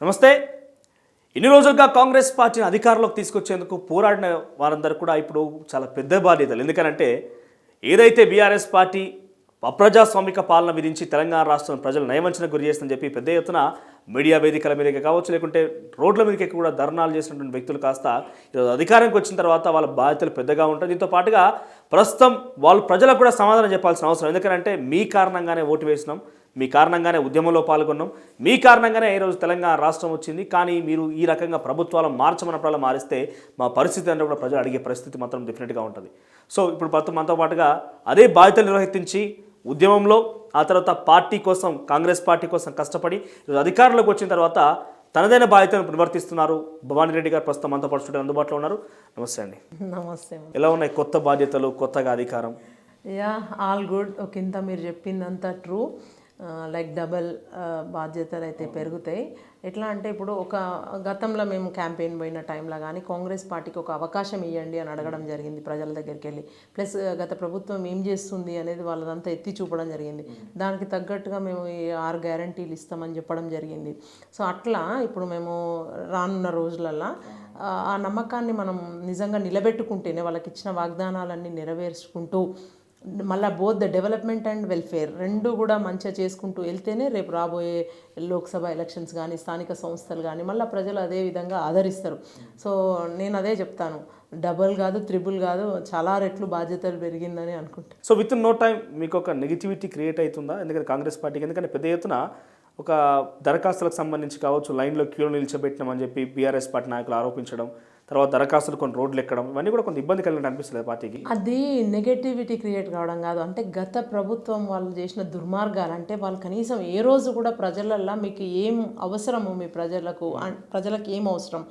నమస్తే. ఇన్ని రోజులుగా కాంగ్రెస్ పార్టీని అధికారంలోకి తీసుకొచ్చేందుకు పోరాడిన వారందరూ కూడా ఇప్పుడు చాలా పెద్ద బాధ్యతలు. ఎందుకనంటే ఏదైతే బీఆర్ఎస్ పార్టీ అప్రజాస్వామిక పాలన విధించి తెలంగాణ రాష్ట్రం ప్రజలు నయవంచనకు గురి చేస్తుందని చెప్పి పెద్ద ఎత్తున మీడియా వేదికల మీదకి కావచ్చు, లేకుంటే రోడ్ల మీదకి కూడా ధర్నాలు చేసినటువంటి వ్యక్తులు కాస్త ఈరోజు అధికారంకి వచ్చిన తర్వాత వాళ్ళ బాధ్యతలు పెద్దగా ఉంటాయి. దీంతో పాటుగా ప్రస్తుతం వాళ్ళు ప్రజలకు కూడా సమాధానం చెప్పాల్సిన అవసరం. ఎందుకంటే మీ కారణంగానే ఓటు వేసినాం, మీ కారణంగానే ఉద్యమంలో పాల్గొన్నాం, మీ కారణంగానే ఈరోజు తెలంగాణ రాష్ట్రం వచ్చింది. కానీ మీరు ఈ రకంగా ప్రభుత్వాలు మార్చమన్నప్పుడు మారిస్తే మా పరిస్థితి అంటే కూడా ప్రజలు అడిగే పరిస్థితి మాత్రం డెఫినెట్గా ఉంటుంది. సో ఇప్పుడు ప్రస్తుతం మనతో పాటుగా అదే బాధ్యతలు నిర్వహించి ఉద్యమంలో ఆ తర్వాత పార్టీ కోసం, కాంగ్రెస్ పార్టీ కోసం కష్టపడి ఈరోజు అధికారంలోకి వచ్చిన తర్వాత తనదైన బాధ్యతను నిర్వర్తిస్తున్నారు భవానీ రెడ్డి గారు. ప్రస్తుతం మనతో పాటు స్టూడియో అందుబాటులో ఉన్నారు. నమస్తే అండి. నమస్తే. ఎలా ఉన్నాయి కొత్త బాధ్యతలు, కొత్తగా అధికారం? Yeah, all good. ఒకంత మీరు చెప్పిందంతా ట్రూ. లైక్ డబల్ బాధ్యతలు అయితే పెరుగుతాయి. ఎట్లా అంటే ఇప్పుడు ఒక గతంలో మేము క్యాంపెయిన్ పోయిన టైంలో కానీ కాంగ్రెస్ పార్టీకి ఒక అవకాశం ఇవ్వండి అని అడగడం జరిగింది ప్రజల దగ్గరికి వెళ్ళి. ప్లస్ గత ప్రభుత్వం ఏం చేస్తుంది అనేది వాళ్ళదంతా ఎత్తి చూపడం జరిగింది. దానికి తగ్గట్టుగా మేము ఈ 6 గ్యారంటీలు ఇస్తామని చెప్పడం జరిగింది. సో అట్లా ఇప్పుడు మేము రానున్న రోజులల్లో ఆ నమ్మకాన్ని మనం నిజంగా నిలబెట్టుకుంటేనే, వాళ్ళకి ఇచ్చిన వాగ్దానాలన్నీ నెరవేర్చుకుంటూ మళ్ళీ both the development and welfare రెండు కూడా మంచిగా చేసుకుంటూ వెళ్తేనే రేపు రాబోయే లోక్సభ ఎలక్షన్స్ కానీ, స్థానిక సంస్థలు కానీ మళ్ళీ ప్రజలు అదే విధంగా ఆదరిస్తారు. సో నేను అదే చెప్తాను, డబుల్ కాదు, త్రిబుల్ కాదు, చాలా రెట్లు బాధ్యతలు పెరిగిందని అనుకుంటాను. So within no time మీకు ఒక నెగిటివిటీ క్రియేట్ అవుతుందా? ఎందుకంటే కాంగ్రెస్ పార్టీకి ఎందుకంటే పెద్ద ఎత్తున ఒక దరఖాస్తులకు సంబంధించి కావచ్చు, లైన్లో క్యూలో నిలిచబెట్టినామని చెప్పి బీఆర్ఎస్ పార్టీ నాయకులు ఆరోపించడం, తర్వాత దరఖాస్తులు కొన్ని రోడ్లు ఎక్కడం, ఇవన్నీ కూడా కొంత ఇబ్బంది కలిగినట్టు అనిపిస్తుంది పార్టీకి. అది నెగటివిటీ క్రియేట్ కావడం కాదు, అంటే గత ప్రభుత్వం వాళ్ళు చేసిన దుర్మార్గాలు. అంటే వాళ్ళు కనీసం ఏ రోజు కూడా ప్రజలల్లో మీకు ఏం అవసరము, మీ ప్రజలకు ఏం అవసరం,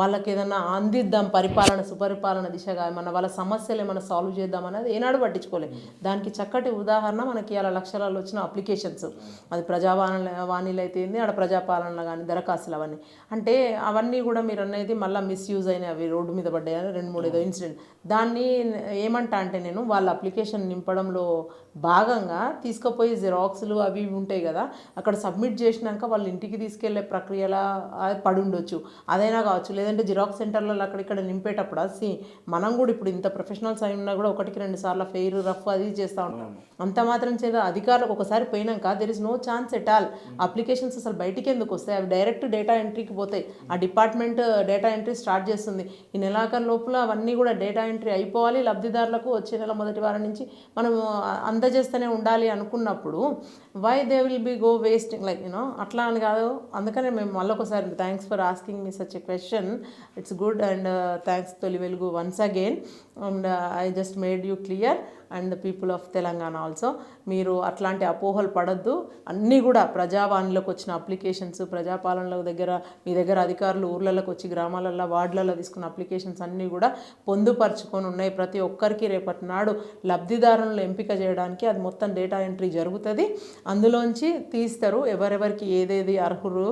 వాళ్ళకి ఏదైనా అందిద్దాం, పరిపాలన సుపరిపాలన దిశగా ఏమన్నా వాళ్ళ సమస్యలు ఏమైనా సాల్వ్ చేద్దాం అనేది ఏనాడు పట్టించుకోలేదు. దానికి చక్కటి ఉదాహరణ మనకి అలా లక్షలలో వచ్చిన అప్లికేషన్స్. అది వాణిలో అయితే ఏంది, ఆడ ప్రజాపాలనలో కానీ దరఖాస్తులు అవన్నీ. అంటే అవన్నీ కూడా మీరు అనేది మళ్ళీ మిస్యూజ్ అయిన అవి రోడ్డు మీద పడ్డాయని 2-3 ఏదో ఇన్సిడెంట్. దాన్ని ఏమంటా అంటే నేను వాళ్ళ అప్లికేషన్ నింపడంలో భాగంగా తీసుకుపోయి జిరాక్స్లు అవి ఇవి ఉంటాయి కదా, అక్కడ సబ్మిట్ చేసినాక వాళ్ళు ఇంటికి తీసుకెళ్లే ప్రక్రియలా పడి ఉండొచ్చు. అదైనా కావచ్చు, లేదంటే జిరాక్స్ సెంటర్లలో అక్కడిక్కడ నింపేటప్పుడు మనం కూడా ఇప్పుడు ఇంత ప్రొఫెషనల్స్ అయి ఉన్నా కూడా 1-2 సార్లు ఫెయిర్ రఫ్ అది చేస్తూ ఉంటాం. అంత మాత్రం చేత అధికారులకు ఒకసారి పోయినాక there is no chance at all. Applications అసలు బయటికి ఎందుకు వస్తాయి? అవి డైరెక్ట్ డేటా ఎంట్రీకి పోతాయి. ఆ డిపార్ట్మెంట్ డేటా ఎంట్రీ స్టార్ట్ చేస్తుంది. ఈ నెలాఖరు లోపల అవన్నీ కూడా డేటా ఎంట్రీ అయిపోవాలి. లబ్ధిదారులకు వచ్చే నెల మొదటి వారం నుంచి మనం అందజేస్తూనే ఉండాలి అనుకున్నప్పుడు why they will be go wasting like అట్లా అని కాదు. అందుకనే మేము మళ్ళీ ఒకసారి thanks for asking me such a question. It's good and thanks Tolivelugu once again. And I just made you clear and the people of Telangana also. మీరు అట్లాంటి అపోహలు పడద్దు. అన్నీ కూడా ప్రజావాణిలోకి వచ్చిన అప్లికేషన్స్, ప్రజాపాలనల దగ్గర మీ దగ్గర అధికారులు ఊర్లలోకి వచ్చి గ్రామాలలో వార్డులలో తీసుకున్న అప్లికేషన్స్ అన్నీ కూడా పొందుపరుచుకొని ఉన్నాయి. ప్రతి ఒక్కరికి రేపటి నాడు లబ్ధిదారులను ఎంపిక చేయడానికి అది మొత్తం డేటా ఎంట్రీ జరుగుతుంది. అందులోంచి తీస్తారు ఎవరెవరికి ఏదేది అర్హులు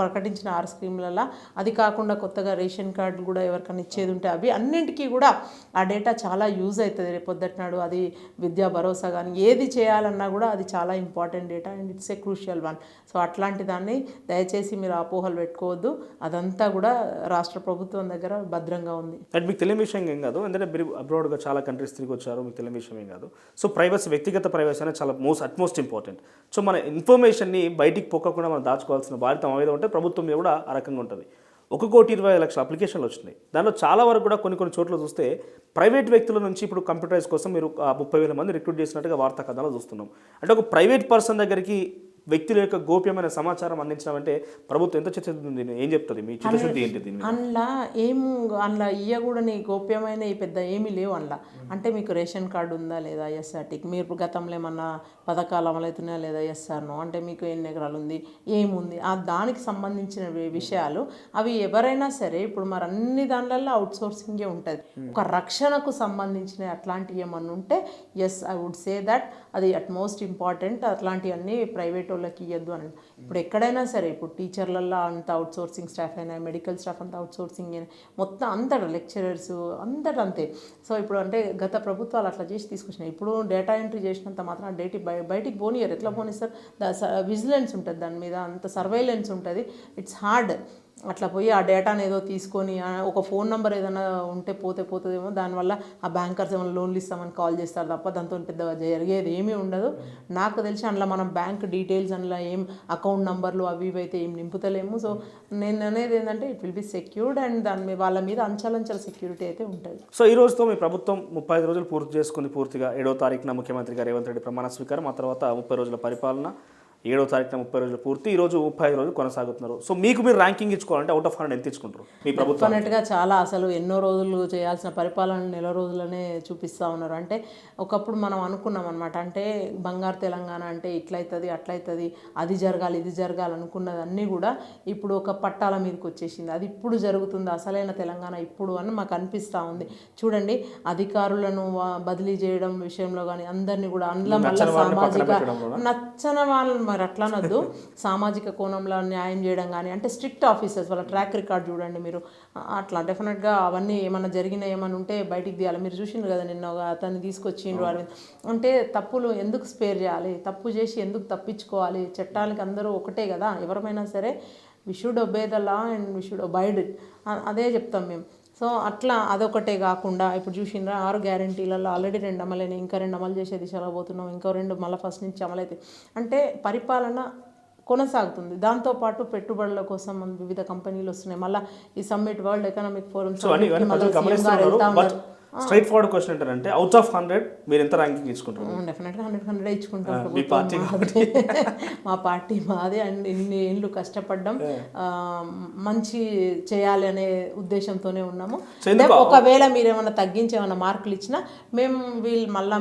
ప్రకటించిన 6 స్కీములలో. అది కాకుండా కొత్తగా రేషన్ కార్డులు కూడా ఎవరికైనా ఇచ్చేది ఉంటే అవి అన్నింటికీ కూడా ఆ డేటా చాలా యూజ్ అవుతుంది రేపొద్దటి నాడు. అది విద్యా భరోసా కానీ ఏది చేయాలన్నా కూడా అది చాలా important data and it's a crucial one. So అట్లాంటి దాన్ని దయచేసి మీరు అపోహలు పెట్టుకోవద్దు. అదంతా కూడా రాష్ట్ర ప్రభుత్వం దగ్గర భద్రంగా ఉంది. అండ్ మీకు తెలియని విషయం ఏం కాదు, ఎందుకంటే మీరు అబ్రాడ్గా చాలా కంట్రీస్ తిరిగి వచ్చారు, మీకు తెలియని విషయం ఏం కాదు. సో ప్రైవసీ, వ్యక్తిగత ప్రైవసీ అనేది చాలా అట్మోస్ట్ ఇంపార్టెంట్. సో మన ఇన్ఫర్మేషన్ని బయటికి పొక్కకుండా మనం దాచుకోవాల్సిన బాధ్యత ఏదో ఉంటే ప్రభుత్వం మీద కూడా ఆ రకంగా ఉంటుంది. 1,20,00,000 అప్లికేషన్లు వచ్చినాయి. దానిలో చాలా వరకు కూడా కొన్ని చోట్ల చూస్తే ప్రైవేట్ వ్యక్తుల నుంచి ఇప్పుడు కంప్యూటరైజ్ కోసం మీరు 30,000 మంది రిక్రూట్ చేసినట్టుగా వార్తా కథనాలు చూస్తున్నాం. అంటే ఒక ప్రైవేట్ పర్సన్ దగ్గరికి వ్యక్తుల యొక్క గోప్యమైన సమాచారం అందించడం అంటే ప్రభుత్వం ఎంత చర్చింది, ఏం చెప్తుంది, మీ చిత్తశుద్ధి ఏంటి దీన్ని? అందులో ఇయ్యకూడని గోప్యమైన ఈ పెద్ద ఏమీ లేవు అందులో. అంటే మీకు రేషన్ కార్డు ఉందా లేదా, ఎస్ఆర్టీకి మీరు గతంలో ఏమన్నా పథకాలు అమలవుతున్నాయా లేదా, ఎస్ఆర్నో, అంటే మీకు ఎన్ని ఎకరాలు ఉంది, ఏముంది, దానికి సంబంధించిన విషయాలు అవి ఎవరైనా సరే ఇప్పుడు మరి అన్ని దానిలలో అవుట్ సోర్సింగే ఉంటుంది. ఒక రక్షణకు సంబంధించిన అట్లాంటివి ఏమన్నా ఉంటే as I would say that అది అట్ మోస్ట్ ఇంపార్టెంట్. అట్లాంటివన్నీ ప్రైవేట్ వాళ్ళకి ఇవ్వద్దు అని. ఇప్పుడు ఎక్కడైనా సరే, ఇప్పుడు టీచర్లలో అంత అవుట్సోర్సింగ్ స్టాఫ్ అయినా, మెడికల్ స్టాఫ్ అంతా అవుట్సోర్సింగ్ అయినా, మొత్తం అంతటా లెక్చరర్స్ అంతటా అంతే. సో ఇప్పుడు అంటే గత ప్రభుత్వాలు అట్లా చేసి తీసుకొచ్చినాయి. ఇప్పుడు డేటా ఎంట్రీ చేసినంత మాత్రం బయటికి పోనీయరు. ఎట్లా పోనిస్తారు? విజిలెన్స్ ఉంటుంది దాని మీద, అంత సర్వైలెన్స్ ఉంటుంది. It's hard. అట్లా పోయి ఆ డేటాను ఏదో తీసుకొని ఒక ఫోన్ నెంబర్ ఏదైనా ఉంటే పోతుందేమో, దానివల్ల ఆ బ్యాంకర్స్ ఏమైనా లోన్లు ఇస్తామని కాల్ చేస్తారు తప్ప దాంతో పెద్దగా జరిగేది ఏమీ ఉండదు. నాకు తెలిసి అందులో మనం బ్యాంక్ డీటెయిల్స్, అందులో ఏం అకౌంట్ నెంబర్లు అవి ఇవి అయితే ఏం నింపుతలేము. సో నేను అనేది ఏంటంటే it will be secured and వాళ్ళ మీద అంచలంచల సెక్యూరిటీ అయితే ఉంటుంది. సో ఈ రోజుతో మీ ప్రభుత్వం 35 రోజులు పూర్తి చేసుకుంది. పూర్తిగా 7వ తారీఖున ముఖ్యమంత్రిగా రేవంత్ రెడ్డి ప్రమాణ స్వీకారం, ఆ తర్వాత 30 రోజుల పరిపాలన, 7వ తారీఖున 30 రోజులు పూర్తి, ఈరోజు 35 రోజులు కొనసాగుతున్నారు. సో మీకు మీరు ర్యాంకింగ్ ఇచ్చుకోవాలంటే అవుట్ ఆఫ్ 100 ఎంత ఇచ్చుకుంటారు మీ ప్రభుత్వం? డెఫినెట్గా చాలా, అసలు ఎన్నో రోజులు చేయాల్సిన పరిపాలన నెల రోజులనే చూపిస్తూ ఉన్నారు. అంటే ఒకప్పుడు మనం అనుకున్నాం అనమాట, అంటే బంగారు తెలంగాణ అంటే ఇట్లయితుంది అట్లయితుంది, అది జరగాలి ఇది జరగాలి అనుకున్నదన్నీ కూడా ఇప్పుడు ఒక పట్టాల మీదకి వచ్చేసింది. అది ఇప్పుడు జరుగుతుంది అసలైన తెలంగాణ ఇప్పుడు అని మాకు అనిపిస్తూ ఉంది. చూడండి, అధికారులను బదిలీ చేయడం విషయంలో కానీ అందరినీ కూడా అందులో మళ్ళీ నచ్చని వాళ్ళని మరి అట్లా అనొద్దు, సామాజిక కోణంలో న్యాయం చేయడం కానీ, అంటే స్ట్రిక్ట్ ఆఫీసర్స్ వాళ్ళ ట్రాక్ రికార్డ్ చూడండి మీరు. అట్లా డెఫినెట్గా అవన్నీ ఏమన్నా జరిగినా ఏమన్నా ఉంటే బయటికి తీయాలి. మీరు చూసిండ్రు కదా నిన్న అతన్ని తీసుకొచ్చిండ్రు వారి, అంటే తప్పులు ఎందుకు స్పేర్ చేయాలి, తప్పు చేసి ఎందుకు తప్పించుకోవాలి? చట్టాలకి అందరూ ఒకటే కదా, ఎవరమైనా సరే we should obey the law and we should abide it, అదే చెప్తాం మేము. సో అట్లా అదొకటే కాకుండా ఇప్పుడు చూసిండ్రా 6 గ్యారంటీలలో ఆల్రెడీ 2 అమలైనాయి, ఇంకా 2 అమలు చేసే దిశలో పోతున్నాం, ఇంకో 2 మళ్ళీ ఫస్ట్ నుంచి అమలైతాయి. అంటే పరిపాలన కొనసాగుతుంది. దాంతోపాటు పెట్టుబడుల కోసం వివిధ కంపెనీలు వస్తున్నాయి. మళ్ళీ ఈ summit, world economic forum straight forward question ఏంటంటే అవుట్ ఆఫ్ 100 మీరు ఎంత ర్యాంకింగ్ ఇచ్చుకుంటారు? డెఫినెట్గా 100 ఇచ్చుకుంటాం. మా పార్టీ మాదే అండ్ ఇన్ని ఏళ్ళు కష్టపడ్డాం, మంచి చేయాలి అనే ఉద్దేశంతోనే ఉన్నాము. ఒకవేళ మీరు ఏమైనా తగ్గించి ఏమైనా మార్కులు ఇచ్చినా మేము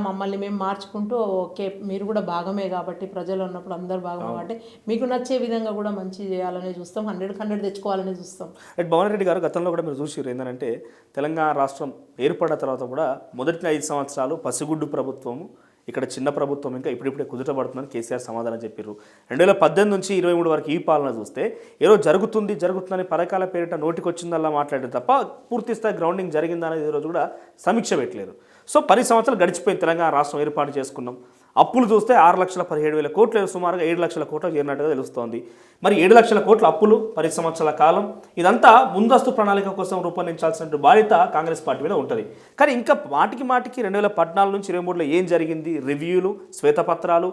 మమ్మల్ని మేము మార్చుకుంటూ, ఓకే మీరు కూడా భాగమే కాబట్టి, ప్రజలు ఉన్నప్పుడు అందరు భాగమే కాబట్టి మీకు నచ్చే విధంగా కూడా మంచి చేయాలనే చూస్తాం, 100 తెచ్చుకోవాలనే చూస్తాం. భవన్ రెడ్డి గారు, గతంలో కూడా మీరు చూసారు ఏంటంటే తెలంగాణ రాష్ట్రం ఏర్పడిన తర్వాత కూడా మొదటి 5 సంవత్సరాలు పసిగుడ్డు ప్రభుత్వము, ఇక్కడ చిన్న ప్రభుత్వం ఇంకా ఇప్పుడిప్పుడే కుదుటపడుతుందని కేసీఆర్ సమాధానం చెప్పారు. 2018 నుంచి 23 వరకు ఈ పాలన చూస్తే ఏదో జరుగుతుందని పథకాల పేరిట నోటికొచ్చిందల్లా మాట్లాడారు తప్ప పూర్తి స్థాయి గ్రౌండింగ్ జరిగిందనేది ఈరోజు కూడా సమీక్ష పెట్టలేరు. సో 10 సంవత్సరాలు గడిచిపోయింది, తెలంగాణ రాష్ట్రం ఏర్పాటు చేసుకున్నాం. అప్పులు చూస్తే 6,17,000 కోట్లు, సుమారుగా 7 లక్షల కోట్లు చేరినట్టుగా తెలుస్తోంది. మరి 7 లక్షల కోట్ల అప్పులు, 10 సంవత్సరాల కాలం, ఇదంతా ముందస్తు ప్రణాళిక కోసం రూపొందించాల్సిన బాధ్యత కాంగ్రెస్ పార్టీ మీద ఉంటుంది. కానీ ఇంకా మాటికి 2014 నుంచి 23లో ఏం జరిగింది, రివ్యూలు, శ్వేతపత్రాలు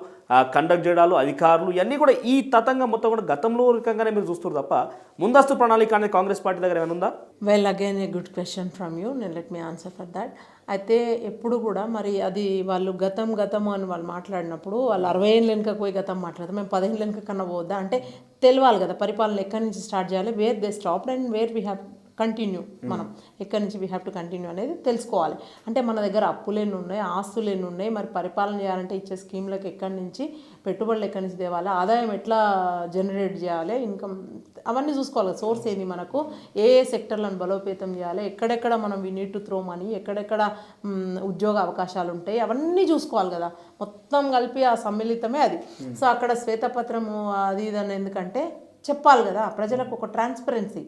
కండక్ట్ చేయడాలు, అధికారులు ఇవన్నీ కూడా ఈ తతంగం మొత్తం కూడా గతంలో రకంగానే మీరు చూస్తారు తప్ప ముందస్తు ప్రణాళిక అనేది కాంగ్రెస్ పార్టీ దగ్గర ఏమైనా ఉందా? Well, again a good question from you, నేను let me answer for that. అయితే ఎప్పుడు కూడా మరి అది వాళ్ళు గతం అని వాళ్ళు మాట్లాడినప్పుడు వాళ్ళు 60 ఏళ్ళ వెనుక పోయి గతం మాట్లాడతాం, మేము 10 ఏళ్ళ వెనుక కన్నా పోద్దా అంటే తెలియాలి కదా పరిపాలన ఎక్కడి నుంచి స్టార్ట్ చేయాలి, where they stop and where we have continue, మనం ఎక్కడి నుంచి వీ హ్యావ్ టు కంటిన్యూ అనేది తెలుసుకోవాలి. అంటే మన దగ్గర అప్పులు ఎన్ని ఉన్నాయి, ఆస్తులు ఎన్ని ఉన్నాయి, మరి పరిపాలన చేయాలంటే ఇచ్చే స్కీమ్లకు ఎక్కడి నుంచి, పెట్టుబడులు ఎక్కడి నుంచి తేవాలి, ఆదాయం ఎట్లా జనరేట్ చేయాలి, ఇన్కమ్ అవన్నీ చూసుకోవాలి. సోర్స్ ఏంది మనకు, ఏ సెక్టర్లను బలోపేతం చేయాలి, ఎక్కడెక్కడ మనం we need to throw money, ఎక్కడెక్కడ ఉద్యోగ అవకాశాలు ఉంటాయి, అవన్నీ చూసుకోవాలి కదా. మొత్తం కలిపి ఆ సమ్మిళితమే అది. సో అక్కడ శ్వేతపత్రము అది ఇదని ఎందుకంటే చెప్పాలి కదా ప్రజలకు, ఒక transparency.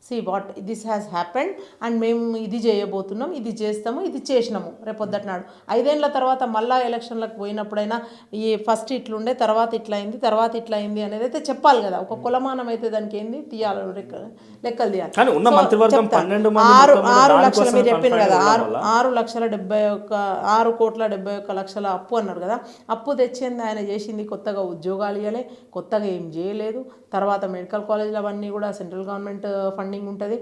See what this has happened and మేము ఇది చేయబోతున్నాం, ఇది చేస్తాము, ఇది చేసినాము. రేపొద్దటి నాడు 5 ఏళ్ళ తర్వాత మళ్ళీ ఎలక్షన్లకు పోయినప్పుడైనా ఈ ఫస్ట్ ఇట్లుండే, తర్వాత ఇట్లా అయింది అనేది అయితే చెప్పాలి కదా. ఒక కులమానం అయితే దానికి ఏంది తీయాలి, లెక్కలు తీయాలి. 6 లక్షలు మీరు చెప్పారు కదా, 6,71,71,00,000 అప్పు అన్నారు కదా. అప్పు తెచ్చింది ఆయన చేసింది కొత్తగా ఉద్యోగాలు ఇవ్వలే, కొత్తగా ఏం చేయలేదు. తర్వాత మెడికల్ కాలేజీలు అవన్నీ కూడా సెంట్రల్ గవర్నమెంట్ ఫండింగ్ ఉంటుంది.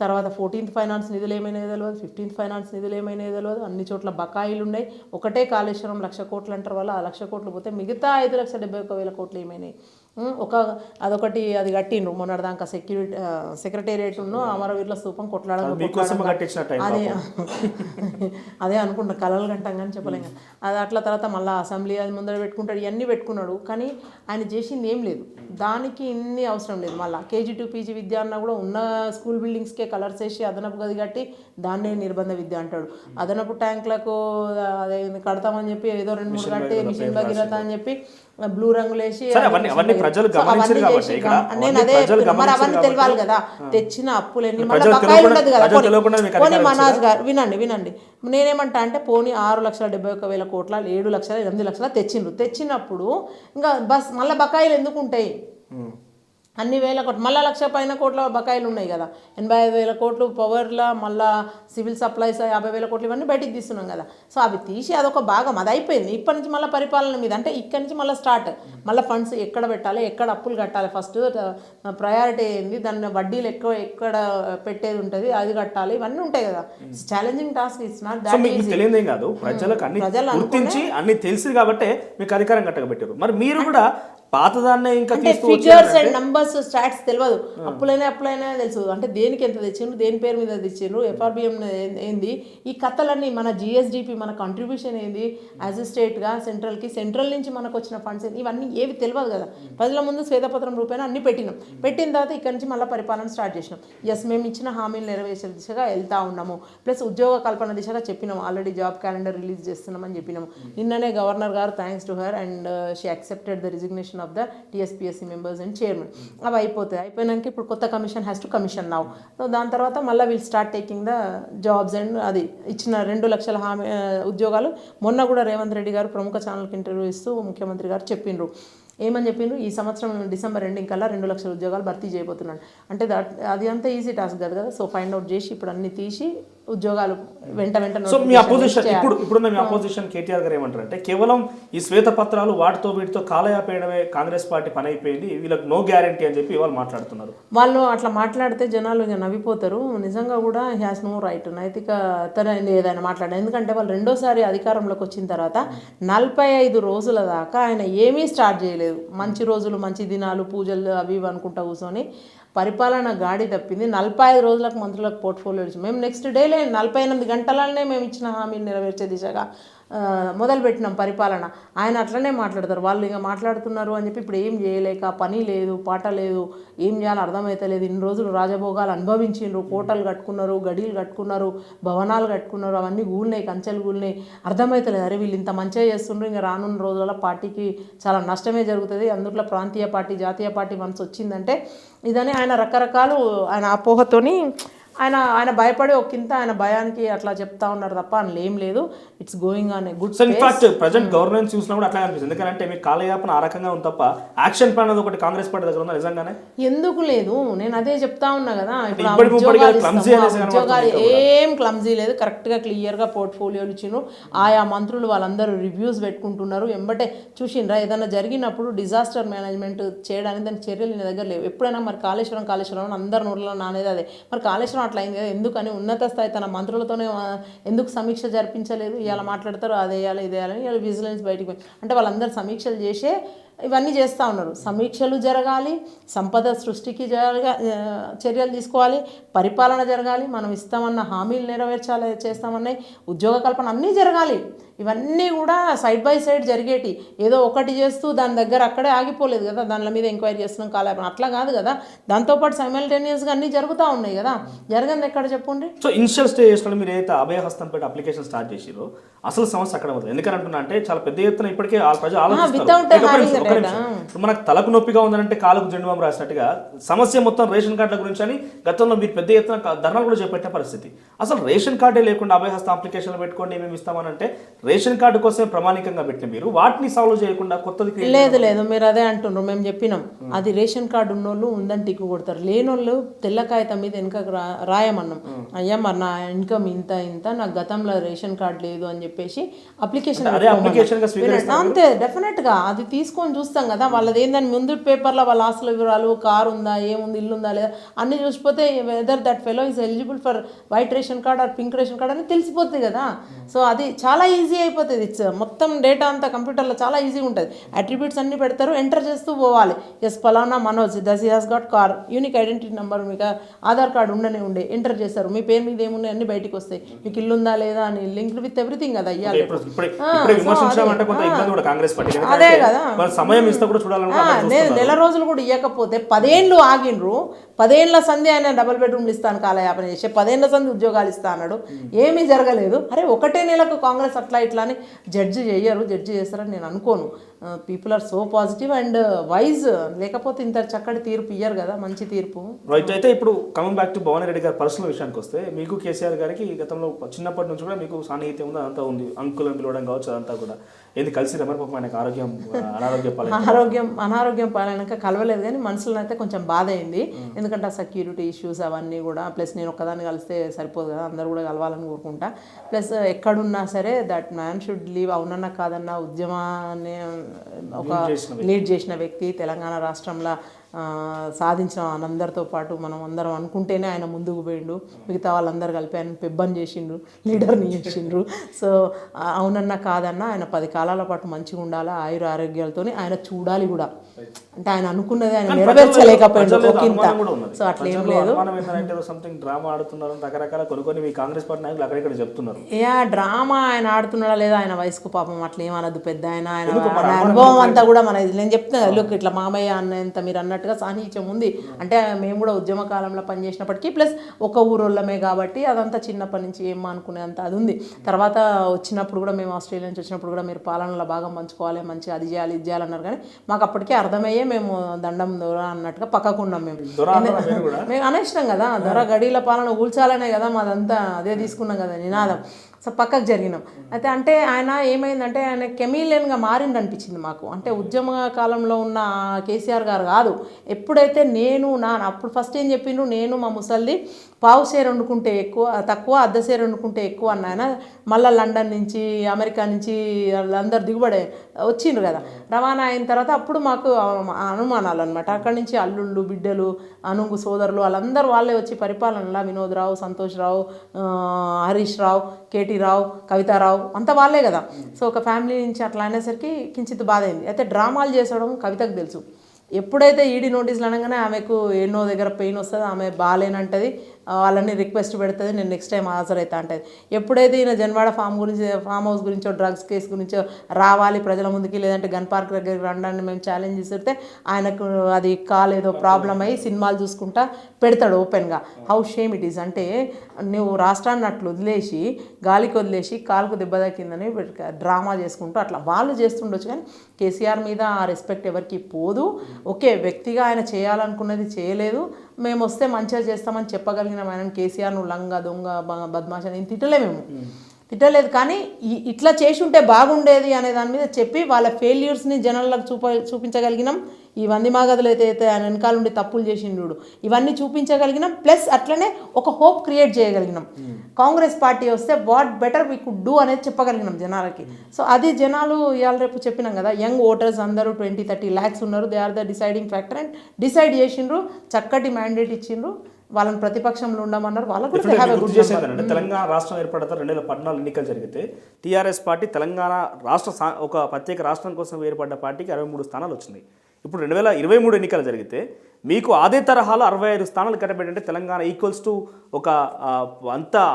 తర్వాత 14th ఫైనాన్స్ నిధులు ఏమైనాయో తెలియదు, 15th ఫైనాన్స్ నిధులు ఏమైనాయో తెలియదు. అన్ని చోట్ల బకాయిలు ఉన్నాయి. ఒకటే కాళేశ్వరం 1,00,000 కోట్లు అంటారు వాళ్ళు, ఆ 1,00,000 కోట్లు పోతే మిగతా 5,71,000 కోట్లు ఏమైనాయి. అదొకటి అది కట్టిండ్రు మొన్నటిదాకా సెక్రటేరియట్ అమరవీరుల స్థూపం అదే అనుకుంటా, కలలు గంటాం కానీ చెప్పలేం. అది అట్లా తర్వాత మళ్ళీ అసెంబ్లీ అది ముందర పెట్టుకుంటాడు, ఇవన్నీ పెట్టుకున్నాడు. కానీ ఆయన చేసింది ఏం లేదు, దానికి ఇన్ని అవసరం లేదు. మళ్ళీ KG to PG విద్య అన్నా కూడా ఉన్న స్కూల్ బిల్డింగ్స్కే కలర్స్ వేసి అదనపు గది కట్టి దాన్నే నిర్బంధ విద్య అంటాడు. అదనపు ట్యాంకులకు అదే కడతామని చెప్పి ఏదో 2-3 కట్టి మిషన్ భగీరథ అని చెప్పి బ్లూ రంగులు వేసి సరే, అవన్నీ ప్రజలు సో గమనించారు అవన్నీ కాబట్టి చేసి ఇక్కడ నేను అదే ప్రజలు చెప్తున్నా. మరి అవన్నీ గమనించారు తెలియాలి కదా, తెచ్చిన అప్పులన్నీ మళ్ళీ ప్రజలు బకాయిలు ఉండదు కదా. ప్రజలు తెలియకుండా మీకు పోనీ అధికారం మనోజ్ గారు వినండి, నేనేమంటా అంటే పోనీ 6,71,000 కోట్ల 7,08,00,000 తెచ్చినప్పుడు ఇంకా బస్ మళ్ళీ బకాయిలు ఎందుకు ఉంటాయి? అన్ని వేల కోట్లు మళ్ళీ 1,00,000 పైన కోట్ల బకాయిలు ఉన్నాయి కదా, 85,000 కోట్లు పవర్లో, మళ్ళీ సివిల్ సప్లైస్ 50,000 కోట్లు, ఇవన్నీ బయటికి తీస్తున్నాం కదా. సో అవి తీసి అదొక భాగం, అది అయిపోయింది. ఇప్పటి నుంచి మళ్ళీ పరిపాలన మీద అంటే ఇక్కడి నుంచి మళ్ళీ స్టార్ట్, మళ్ళీ ఫండ్స్ ఎక్కడ పెట్టాలి, ఎక్కడ అప్పులు కట్టాలి, ఫస్ట్ ప్రయారిటీ ఏంది, దాన్ని వడ్డీలు ఎక్కడ పెట్టేది ఉంటుంది, అది కట్టాలి, ఇవన్నీ ఉంటాయి కదా. Challenging task. It's not that easy. తెలియదేం కాదు, ప్రజలకు అన్ని గుర్తించి అన్ని తెలిసి కాబట్టి మీకు అధికారం కట్టగబెట్టారు. మరి మీరు కూడా పాతదాన్నే ఇంకా ఫిగర్స్ అండ్ నంబర్స్ స్టాట్స్ తెలియదు, అప్పులైనా తెలుసు. అంటే దేనికి ఎంత తెచ్చిండ్రు, దేని పేరు మీద తెచ్చిండ్రు, ఎఫ్ఆర్బిఎం ఏంది, ఈ కథలన్నీ, మన జిఎస్డిపి మన కంట్రిబ్యూషన్ ఏంది యాజ్ ఎ స్టేట్గా సెంట్రల్కి, సెంట్రల్ నుంచి మనకు వచ్చిన ఫండ్స్ ఏంది, ఇవన్నీ ఏవి తెలియదు కదా. ప్రజల ముందు శ్వేతపత్రం రూపాయన అన్ని పెట్టిన తర్వాత ఇక్కడి నుంచి మళ్ళీ పరిపాలన స్టార్ట్ చేసినాం. ఎస్, మేము ఇచ్చిన హామీలు నెరవేర్చే దిశగా వెళ్తా ఉన్నాము, ప్లస్ ఉద్యోగ కల్పన దిశగా చెప్పినాము, ఆల్రెడీ జాబ్ క్యాలెండర్ రిలీజ్ చేస్తున్నామని చెప్పినాము. నిన్ననే గవర్నర్ గారు thanks to her and she accepted the resignation of the TSPSC members and chairman. అవి అయిపోయినాక ఇప్పుడు కొత్త commission has to commission now. So దాని తర్వాత మళ్ళీ we'll start taking the jobs and అది ఇచ్చిన 2,00,000 హామీ ఉద్యోగాలు. మొన్న కూడా రేవంత్ రెడ్డి గారు ప్రముఖ ఛానల్కి ఇంటర్వ్యూ ఇస్తూ ముఖ్యమంత్రి గారు చెప్పిండ్రు, ఏమని చెప్పిండ్రు, ఈ సంవత్సరం డిసెంబర్ ఎండింగ్ కల్లా 2,00,000 ఉద్యోగాలు భర్తీ చేయబోతున్నాడు. అంటే అది అంత ఈజీ టాస్క్ కాదు కదా. సో ఫైండ్ అవుట్ చేసి ఇప్పుడు అన్ని తీసి ఉద్యోగాలు వెంట సో మీ అపోజిషన్ ఇప్పుడున్న మీ అపోజిషన్ కేటీఆర్ గారు ఏమంటారు అంటే, కేవలం ఈ శ్వేతపత్రాలు వాటితో వీటితో కాలయాపేయడమే కాంగ్రెస్ పార్టీ పని అయిపోయింది, వీళ్ళకి నో గ్యారంటీ అని చెప్పి వాళ్ళు మాట్లాడుతున్నారు. వాళ్ళు అట్లా మాట్లాడితే జనాలు ఇక నవ్విపోతారు. నిజంగా కూడా హ్యాస్ నో రైట్, నైతికత ఏదైనా మాట్లాడారు. ఎందుకంటే వాళ్ళు రెండోసారి అధికారంలోకి వచ్చిన తర్వాత 45 రోజుల దాకా ఆయన ఏమీ స్టార్ట్ చేయలేదు. మంచి రోజులు, మంచి దినాలు, పూజలు అవి ఇవి అనుకుంటా కూర్చొని పరిపాలన గాడి తప్పింది. 45 రోజులకు మంత్రులకు పోర్ట్ఫోలియో ఇచ్చి మేము నెక్స్ట్ డేలే 48 గంటలనే మేము ఇచ్చిన హామీని నెరవేర్చే దిశగా మొదలుపెట్టినాం పరిపాలన. ఆయన అట్లనే మాట్లాడతారు. వాళ్ళు ఇక మాట్లాడుతున్నారు అని చెప్పి ఇప్పుడు ఏం చేయలేక, పని లేదు, పాట లేదు, ఏం చేయాలో అర్థమవుతలేదు. ఇన్ని రోజులు రాజభోగాలు అనుభవించిండ్రు, కోటలు కట్టుకున్నారు, గడీలు కట్టుకున్నారు, భవనాలు కట్టుకున్నారు, అవన్నీ గూలినాయి, కంచెలు గూలినాయి. అర్థమవుతలేదు, అరే వీళ్ళు ఇంత మంచిగా చేస్తుండ్రు, ఇంకా రానున్న రోజులలో పార్టీకి చాలా నష్టమే జరుగుతుంది, అందులో ప్రాంతీయ పార్టీ, జాతీయ పార్టీ వన్స్ వచ్చిందంటే ఇదని ఆయన రకరకాలు ఆయన అపోహతోని ఆయన భయపడి ఒకంత ఆయన భయానికి అట్లా చెప్తా ఉన్నారు తప్ప అని ఏం లేదు. It's going on a good. In fact present governance చూసినా కూడా అట్లా అనిపిస్తుంది. ఎందుకంటే మీకు కాలయాపన ఆ రకంగా ఉంది తప్ప యాక్షన్ ప్లాన్ అనేది ఒకటి కాంగ్రెస్ పార్టీ దగ్గర ఉందా నిజంగానే? ఎందుకు లేదు, నేను అదే చెప్తా ఉన్నా కదా. ఇప్పుడు ఉద్యోగాలు ఏం క్లమ్జీ లేదు, కరెక్ట్గా క్లియర్గా పోర్ట్ఫోలియోలు ఇచ్చిను. ఆయా మంత్రులు వాళ్ళందరూ రివ్యూస్ పెట్టుకుంటున్నారు. ఎంబటే చూసిండ్రా, ఏదైనా జరిగినప్పుడు డిజాస్టర్ మేనేజ్మెంట్ చేయడానికి దానికి చర్యలు నీ దగ్గర లేవు. ఎప్పుడైనా మరి కాళేశ్వరం అందరు నోట్లలో నానేది అదే. మరి కాళేశ్వరం అట్లా అయింది కదా, ఎందుకని ఉన్నత స్థాయి తన మంత్రులతోనే ఎందుకు సమీక్ష జరిపించలేదు? ఇలా మాట్లాడతారు, అది వేయాలి ఇది వేయాలని. ఇలా విజిలెన్స్ బయటికి పోయి అంటే వాళ్ళందరూ సమీక్షలు చేసే ఇవన్నీ చేస్తూ ఉన్నారు. సమీక్షలు జరగాలి, సంపద సృష్టికి చర్యలు తీసుకోవాలి, పరిపాలన జరగాలి, మనం ఇస్తామన్న హామీలు నెరవేర్చాలి, చేస్తామన్నాయి, ఉద్యోగ కల్పన అన్నీ జరగాలి. ఇవన్నీ కూడా సైడ్ బై సైడ్ జరిగేటి. ఏదో ఒకటి చేస్తూ దాని దగ్గర అక్కడే ఆగిపోలేదు కదా, దాని మీద ఎంక్వైరీ చేస్తున్నాం కాలేపన అట్లా కాదు కదా. దాంతోపాటు సైమల్టేనియస్గా అన్నీ జరుగుతూ ఉన్నాయి కదా. జరగంది ఎక్కడ చెప్పండి. సో ఇనిషియల్ స్టేజ్లో మీరు ఏదైతే అభయహస్తం పెట్టి అప్లికేషన్ స్టార్ట్ చేసిరో అసలు సమస్య అక్కడ అవుతుంది. ఎందుకంటే అంటున్నా అంటే చాలా పెద్ద ఎత్తున ఇప్పటికే ప్రజలు ఆలోచిస్తారు. మనకు తలకు నొప్పిగా ఉందంటే కాలుకు జెండుబాం రాసినట్టుగా సమస్య మొత్తం రేషన్ కార్డుల గురించి అని గతంలో మీరు పెద్ద ఎత్తున ధర్నాలు కూడా చేపట్టిన పరిస్థితి. అసలు రేషన్ కార్డే లేకుండా అభయహస్తం అప్లికేషన్లు పెట్టుకోండి మేము ఇస్తామని అంటే రేషన్ కార్డు కోసం ప్రామాణికంగా పెట్టిన మీరు వాటిని సాల్వ్ చేయకుండా కొత్తది లేదు మీరు అదే అంటున్నారు. మేము చెప్పినాం అది రేషన్ కార్డు ఉన్నోళ్ళు ఉందని టిక్కు కొడతారు, లేనోళ్ళు తెల్ల కాగితం మీద వెనక రాయమన్నాం. అయ్యా మరి నా ఇన్కమ్ ఇంత నాకు గతంలో రేషన్ కార్డు లేదు అని చెప్పేసి అప్లికేషన్ అంతే. డెఫినెట్గా అది తీసుకొని చూస్తాం కదా. వాళ్ళది ఏందని ముందు పేపర్లో వాళ్ళ ఆస్తుల వివరాలు, కారు ఉందా, ఏముంది, ఇల్లు ఉందా లేదా అన్ని చూసిపోతే whether that fellow is eligible for white ration card or pink ration card అని తెలిసిపోతుంది కదా. సో అది చాలా ఈజీ అయిపోతుంది. మొత్తం డేటా అంతా కంప్యూటర్లో చాలా ఈజీగా ఉంటుంది. అట్రిబ్యూట్స్ అన్ని పెడతారు, ఎంటర్ చేస్తూ పోవాలి. ఎస్ పలానా Manoj thus has got car, unique identity number, మీకు ఆధార్ కార్డు ఉండే ఎంటర్ చేస్తారు, మీ పేరు మీద ఏమున్నాయి అన్ని బయటికి వస్తాయి, మీకు ఇల్లు ఉందా లేదా అని లింక్డ్ విత్ ఎవ్రీథింగ్ కదా అయ్యాలి. అదే కదా నెల రోజులు కూడా ఇవ్వకపోతే 10 ఏళ్ళు ఆగిండ్రు. 10 ఏళ్ళ సంధి ఆయన డబుల్ బెడ్రూమ్లు ఇస్తాను కాలయాపన చేసే 10 ఏళ్ళ సంధి ఉద్యోగాలు ఇస్తా అన్నాడు, ఏమీ జరగలేదు. అరే ఒకటే నెలకు కాంగ్రెస్ అట్లా ఇట్లా అని జడ్జి చేస్తారని నేను అనుకోను. People are so positive and wise, లేకపోతే ఇంత చక్కటి తీర్పు ఇయ్యరు కదా, మంచి తీర్పు. రైట్. అయితే ఇప్పుడు coming back to Bhuvan Reddy గారి పర్సనల్ విషయానికి వస్తే, మీకు కేసీఆర్ గారికి గతంలో చిన్నప్పటి నుంచి కూడా మీకు సాన్నిహిత్యం ఉంది, అదంతా ఉంది, అంకుల్ అని పిలవడం కావచ్చు, అదంతా కూడా ఏంది కలిసి రమ్మని పాపం ఆయనకు అనారోగ్యం పాలైనాక కలవలేదు, కానీ మనసులో అయితే కొంచెం బాధ అయింది. ఎందుకంటే ఆ సెక్యూరిటీ ఇష్యూస్ అవన్నీ కూడా, ప్లస్ నేను ఒక్కదాన్ని కలిస్తే సరిపోదు కదా, అందరూ కూడా కలవాలని కోరుకుంటా. ప్లస్ ఎక్కడున్నా సరే దట్ మ్యాన్ షుడ్ లీవ్, అవునన్నా కాదన్నా ఉద్యమాన్ని ఒక లీడ్ చేసిన వ్యక్తి, తెలంగాణ రాష్ట్రంలో సాధించిన అందరితో పాటు మనం అందరం అనుకుంటేనే ఆయన ముందుకు పోయిండు. మిగతా వాళ్ళందరూ కలిపి ఆయన పెబ్బని చేసిండ్రు, లీడర్ని చేసిండ్రు. సో అవునన్నా కాదన్నా ఆయన 10 కాలాల పాటు మంచిగా ఉండాలి, ఆయుర ఆరోగ్యాలతో ఆయన చూడాలి కూడా. అంటే ఆయన అనుకున్నది ఆయన నెరవేర్చలేకపోయిండు ఒకంత. సో అట్లా ఏం లేదు. డ్రామా ఆడుతున్నారు రకరకాల కొన్ని కాంగ్రెస్ పార్టీ నాయకులు అక్కడెక్కడ చెప్తున్నారు. డ్రామా ఆయన ఆడుతున్నాడా లేదా, ఆయన వయసుకు పాపం అట్లా ఏమనద్దు, పెద్ద ఆయన అనుభవం అంతా కూడా నేను చెప్తున్నా కదా, ఇట్లా మామయ్య అన్నంత మీరు అన్నట్టుగా సాన్నిహిత్యం ఉంది. అంటే మేము కూడా ఉద్యమ కాలంలో పనిచేసినప్పటికీ ప్లస్ ఒక ఊరోళ్ళమే కాబట్టి అదంతా చిన్నప్పటి నుంచి ఏం అనుకునేంత అది ఉంది. తర్వాత వచ్చినప్పుడు కూడా మేము ఆస్ట్రేలియా నుంచి వచ్చినప్పుడు కూడా మీరు పాలనలో బాగా పంచుకోవాలి, మంచిగా అది చేయాలి ఇది చేయాలన్నారు, కానీ మాకు అప్పటికే అర్థమయ్యే మేము దండం దొర అన్నట్టుగా పక్కకున్నాం. మేము అనేసినాం కదా, దొర గడీల పాలన ఊల్చాలనే కదా మాదంతా, అదే తీసుకున్నాం కదా నినాదం. సో పక్కకు జరిగినాం. అయితే అంటే ఆయన ఏమైందంటే ఆయన కెమీలియన్గా మారిండు అనిపించింది మాకు. అంటే ఉద్యమ కాలంలో ఉన్న కేసీఆర్ గారు కాదు. ఎప్పుడైతే అప్పుడు ఫస్ట్ ఏం చెప్పిండ్రు, నేను మా ముసల్ది పావు సేరు వండుకుంటే తక్కువ, అర్ధ సేరు వండుకుంటే ఎక్కువ అన్న ఆయన. మళ్ళీ లండన్ నుంచి అమెరికా నుంచి వాళ్ళందరూ దిగుబడి వచ్చిండ్రు కదా, రవాణా అయిన తర్వాత అప్పుడు మాకు అనుమానాలు అనమాట. అక్కడి నుంచి అల్లుళ్ళు, బిడ్డలు, అనుంగు సోదరులు వాళ్ళందరూ వాళ్ళే వచ్చి పరిపాలనలా వినోద్ రావు, సంతోష్ రావు, హరీష్ రావు, కేటీ రావు, కవితారావు అంతా వాళ్ళే కదా. సో ఒక ఫ్యామిలీ నుంచి అట్లా అనేసరికి కించిత్ బాధ అయింది. అయితే డ్రామాలు చేసడం కవితకు తెలుసు. ఎప్పుడైతే ఈడీ నోటీసులు అనగానే ఆమెకు ఎన్నో దగ్గర పెయిన్ వస్తుంది, ఆమె బాగాలేనంటది, వాళ్ళని రిక్వెస్ట్ పెడుతుంది, నేను నెక్స్ట్ టైం హాజరైతా అంటది. ఎప్పుడైతే ఈయన జన్వాడ ఫామ్ హౌస్ గురించో డ్రగ్స్ కేసు గురించో రావాలి ప్రజల ముందుకి, లేదంటే గన్ పార్క్ దగ్గరికి రండి మేము ఛాలెంజ్ చేస్తే ఆయనకు అది కాలేదో ప్రాబ్లం అయ్యి సినిమాలు చూసుకుంటా పెడతాడు ఓపెన్గా. How shame it is. అంటే నువ్వు రాష్ట్రాన్ని అట్లా వదిలేసి, గాలికి వదిలేసి కాలుకు దెబ్బ తగ్గిందని డ్రామా చేసుకుంటూ అట్లా వాళ్ళు చేస్తుండొచ్చు, కానీ కేసీఆర్ మీద ఆ రెస్పెక్ట్ ఎవరికి పోదు. ఓకే, వ్యక్తిగా ఆయన చేయాలనుకున్నది చేయలేదు, మేము వస్తే మంచిగా చేస్తామని చెప్పగలిగినాం ఆయన. కేసీఆర్ నువ్వు లంగా దొంగ బద్మాష నేను తిట్టలేదు, కానీ ఇట్లా చేసి ఉంటే బాగుండేది అనే దాని మీద చెప్పి వాళ్ళ ఫెయిల్యూర్స్ని జనాలకు చూపించగలిగినాం. ఈ వందిమాగదులు అయితే ఆయన వెనకాల ఉండి తప్పులు చేసిండు ఇవన్నీ చూపించగలిగినాం. ప్లస్ అట్లనే ఒక హోప్ క్రియేట్ చేయగలిగినాం. కాంగ్రెస్ పార్టీ వస్తే what better we could do అనేది చెప్పగలిగినాం జనాలకి. సో అది జనాలు ఇవాళ రేపు చెప్పినాం కదా, యంగ్ ఓటర్స్ అందరూ 20-30 lakhs ఉన్నారు. They are the deciding factor and decide చేసిండ్రు, చక్కటి మ్యాండేట్ ఇచ్చిండ్రు, వాళ్ళని ప్రతిపక్షంలో ఉండమన్నారు. వాళ్ళకు తెలంగాణ రాష్ట్రం ఏర్పడిన 2014 ఎన్నికలు జరిగితే టీఆర్ఎస్ పార్టీ తెలంగాణ ఒక ప్రత్యేక రాష్ట్రం కోసం ఏర్పడ్డ పార్టీకి 63 స్థానాలు వచ్చినాయి. ఇప్పుడు 2023 ఎన్నికలు జరిగితే మీకు అదే తరహాలో 65 స్థానాలు కట్టబెట్టంటే తెలంగాణ ఈక్వల్స్ టు ఒక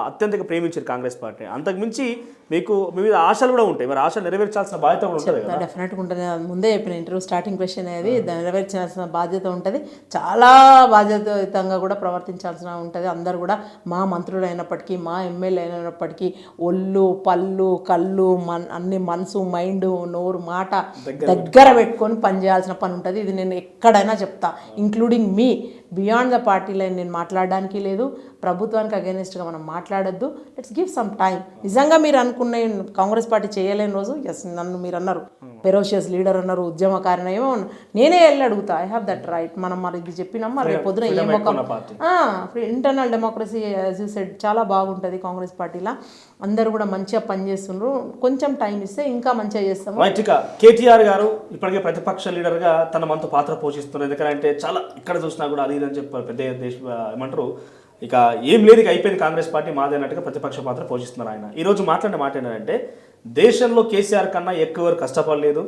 అత్యంతగా ప్రేమించారు కాంగ్రెస్ పార్టీ. అంతకుమించి మీకు మీ మీద ఆశలు కూడా ఉంటాయి, మరి ఆశలు నెరవేర్చాల్సిన బాధ్యత కూడా ఉంటుంది కదా. డెఫినెట్గా ఉంటుంది. ముందే చెప్పిన ఇంటర్వ్యూ స్టార్టింగ్ క్వశ్చన్ అనేది నెరవేర్చాల్సిన బాధ్యత ఉంటుంది, చాలా బాధ్యతాయుతంగా కూడా ప్రవర్తించాల్సిన ఉంటుంది. అందరూ కూడా మా మంత్రులు అయినప్పటికీ, మా ఎమ్మెల్యే అయినప్పటికీ ఒళ్ళు పళ్ళు కళ్ళు అన్ని మనసు మైండ్ నోరు మాట దగ్గర పెట్టుకొని పనిచేయాల్సిన పని ఉంటుంది. ఇది నేను ఎక్కడైనా చెప్తా, including me. Beyond the party line నేను మాట్లాడడానికి లేదు, ప్రభుత్వానికి అగెనిస్ట్గా మనం మాట్లాడొద్దు. Let's give some time. నిజంగా మీరు అనుకున్న కాంగ్రెస్ పార్టీ చేయలేని రోజు, ఎస్ నన్ను మీరు అన్నారు ఫెరోషియస్ లీడర్ అన్నారు, ఉద్యమకారిన ఏమో, నేనే వెళ్ళి అడుగుతా. I have that right. మనం మరి ఇది చెప్పినాం, మరి రేపు పొద్దున internal democracy as you said చాలా బాగుంటుంది కాంగ్రెస్ పార్టీలో. అందరూ కూడా మంచిగా పనిచేస్తున్నారు, కొంచెం టైం ఇస్తే ఇంకా మంచిగా చేస్తాము. కేటీఆర్ గారు ఇప్పటికే ప్రతిపక్ష లీడర్గా తన వంతు పాత్ర పోషిస్తున్నారు. ఎందుకంటే చాలా ఇక్కడ చూసినా కూడా అది అని చెప్పారు, పెద్ద ఏమంటారు, ఇక ఏం లేదు, ఇక అయిపోయింది కాంగ్రెస్ పార్టీ మాదే అన్నట్టుగా ప్రతిపక్ష పాత్ర పోషిస్తున్నారు ఆయన. ఈరోజు మాట్లాడిన మాట ఏంటంటే, దేశంలో కేసీఆర్ కన్నా ఎక్కువ కష్టపడలేదు,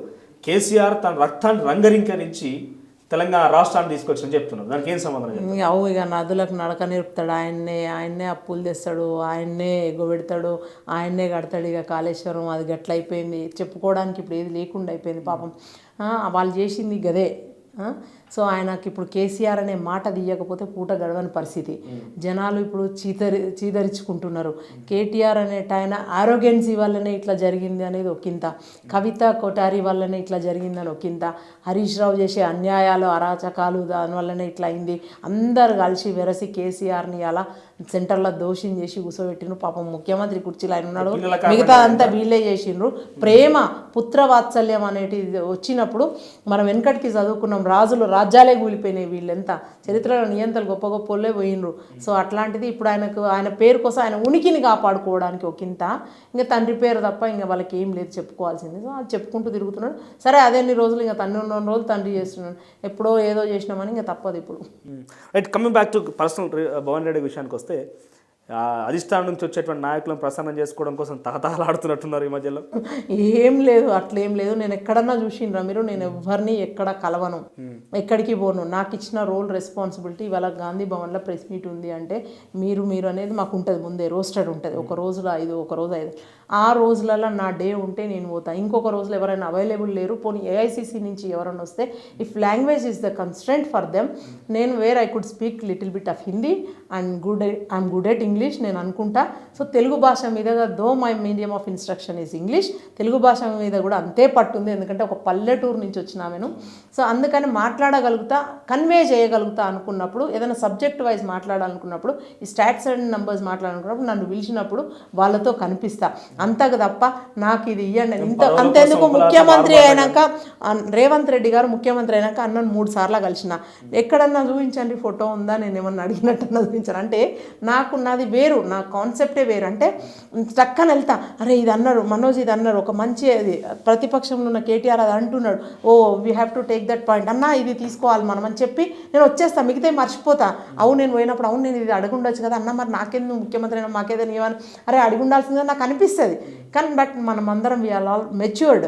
కేసీఆర్ తన రక్తాన్ని రంగరింకరించి తెలంగాణ రాష్ట్రాన్ని తీసుకొచ్చని చెప్తున్నారు. దానికి ఏం సంబంధం? అవు ఇక నదులకు నడక నేర్పుతాడు, ఆయన్నే అప్పులు తెస్తాడు, ఆయన్నే ఎగ్గబెడతాడు, ఆయన్నే కడతాడు. ఇక కాళేశ్వరం అది గట్లయిపోయింది, చెప్పుకోవడానికి ఇప్పుడు ఏది లేకుండా అయిపోయింది పాపం. వాళ్ళు చేసింది గదే. సో ఆయనకి ఇప్పుడు కేసీఆర్ అనే మాట తీయకపోతే పూట గడవని పరిస్థితి. జనాలు ఇప్పుడు చీదరించుకుంటున్నారు. కేటీఆర్ అనేట ఆయన ఆరోగెన్సీ వల్లనే ఇట్లా జరిగింది అనేది ఒకంత, కవిత కొఠారి వల్లనే ఇట్లా జరిగిందని ఒకంత, హరీష్ రావు చేసే అన్యాయాలు అరాచకాలు దానివల్లనే ఇట్లా అయింది. అందరు కలిసి వెరసి కేసీఆర్ని అలా సెంటర్లో దోషం చేసి కూర్చోబెట్టిండ్రు. పాపం ముఖ్యమంత్రి కుర్చీలో ఆయన ఉన్నాడు, మిగతా అంతా వీళ్ళే చేసిండ్రు. ప్రేమ పుత్రవాత్సల్యం అనేటిది వచ్చినప్పుడు మనం వెనకటికి చదువుకున్నాం, రాజులు రాజ్యాలే కూలిపోయినాయి, వీళ్ళెంత చరిత్రలో నియంతలు గొప్ప గొప్ప వాళ్ళే పోయినరు. సో అట్లాంటిది ఇప్పుడు ఆయన పేరు కోసం ఆయన ఉనికిని కాపాడుకోవడానికి ఒకంత, ఇంకా తండ్రి పేరు తప్ప ఇంకా వాళ్ళకి ఏం లేదు చెప్పుకోవాల్సింది. సో అది చెప్పుకుంటూ తిరుగుతున్నాడు. సరే అదేన్ని రోజులు ఇంకా తండ్రి ఉన్న రోజులు తండ్రి చేస్తున్నాడు, ఎప్పుడో ఏదో చేసినామని ఇంకా తప్పదు ఇప్పుడు. Right, coming back to personal Bhavan Reddy విషయానికి వస్తే, అధిష్టానం నుంచి వచ్చేటువంటి నాయకులను ప్రసన్నం చేసుకోవడం కోసం తహతహలాడుతున్నట్టున్నారు ఈ మధ్యలో. ఏం లేదు, అట్లేం లేదు. నేను ఎక్కడన్నా చూసిండ్రా మీరు, నేను ఎవరిని ఎక్కడ కలవను, ఎక్కడికి పోను. నాకు ఇచ్చిన రోల్ రెస్పాన్సిబిలిటీ. ఇవాళ గాంధీ భవన్లో ప్రెస్ మీట్ ఉంది అంటే మీరు అనేది మాకు ఉంటుంది, ముందే రోస్టెడ్ ఉంటుంది. ఒక రోజులో 5, ఒక రోజు 5. ఆ రోజులలో నా డే ఉంటే నేను పోతాను. ఇంకొక రోజులో ఎవరైనా అవైలబుల్ లేరు, పోనీ ఏఐసిసి నుంచి ఎవరైనా వస్తే, if language is the constraint for them, నేను I could speak little bit of Hindi and I'm good at English నేను అనుకుంటా. సో తెలుగు భాష మీద though my medium of instruction is English. Telugu భాష మీద కూడా అంతే పట్టుంది, ఎందుకంటే ఒక పల్లెటూరు నుంచి వచ్చినా నేను. సో అందుకని మాట్లాడగలుగుతా, కన్వే చేయగలుగుతా అనుకున్నప్పుడు, ఏదైనా సబ్జెక్ట్ వైజ్ మాట్లాడాలనుకున్నప్పుడు, ఈ స్టాట్స్ అండ్ నంబర్స్ మాట్లాడాలనుకున్నప్పుడు నన్ను పిలిచినప్పుడు వాళ్ళతో కనిపిస్తా. అంతకు తప్ప నాకు ఇది ఇవ్వండి అంతెందుకు. ముఖ్యమంత్రి అయినాక రేవంత్ రెడ్డి గారు ముఖ్యమంత్రి అయినాక అన్నను 3 సార్లు కలిసిన, ఎక్కడన్నా చూపించండి ఫోటో ఉందా, నేను ఏమన్నా అడిగినట్టన్నా చూపించాను. అంటే నాది వేరు, నా కాన్సెప్టే వేరు. అంటే చక్కన వెళ్తా, అరే ఇది అన్నారు మనోజ్, ఇది అన్నారు, ఒక మంచి అది ప్రతిపక్షంలో ఉన్న కేటీఆర్ అది అంటున్నాడు, oh we have to take that point, అన్నా ఇది తీసుకోవాలి మనం అని చెప్పి నేను వచ్చేస్తా. మిగతా మర్చిపోతా. అవును నేను పోయినప్పుడు, అవును నేను ఇది అడుగుండొచ్చు కదా అన్న, మరి నాకెందుకు ముఖ్యమంత్రి అయినా మాకేదని ఇవ్వని, అరే అడుగుండాల్సిందే నాకు అనిపిస్తుంది. కానీ బట్ మనం అందరం వీఆర్ ఆల్ మెచ్యూర్డ్.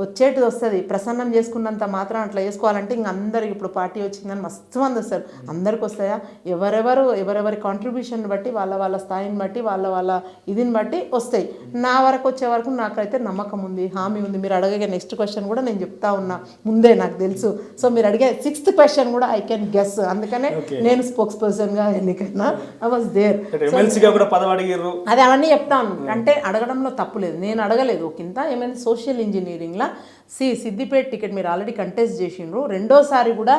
వచ్చేటిది వస్తుంది, ప్రసన్నం చేసుకున్నంత మాత్రం అట్లా చేసుకోవాలంటే ఇంక అందరికి ఇప్పుడు పార్టీ వచ్చిందని మస్తు మంది వస్తారు. అందరికి వస్తాయా? ఎవరెవరి కాంట్రిబ్యూషన్ బట్టి, వాళ్ళ స్థాయిని బట్టి, వాళ్ళ ఇదిని బట్టి వస్తాయి. నా వరకు వచ్చే వరకు నాకైతే నమ్మకం ఉంది, హామీ ఉంది. మీరు అడిగే నెక్స్ట్ క్వశ్చన్ కూడా నేను చెప్తా ఉన్నా, ముందే నాకు తెలుసు. సో మీరు అడిగే 6th క్వశ్చన్ కూడా ఐ కెన్ గెస్. అందుకనే నేను స్పోక్స్ పర్సన్గా ఎన్నికైనా ఐ వాజ్ దేర్. అదే అవన్నీ చెప్తాను. అంటే అడగడంలో తప్పు లేదు, నేను అడగలేదు. ఒకంత ఏమైంది సోషల్ ఇంజనీరింగ్లో సిద్దిపేట టికెట్ మీరు ఆల్రెడీ కంటెస్ట్ చేసిండ్రు, రెండోసారి కూడా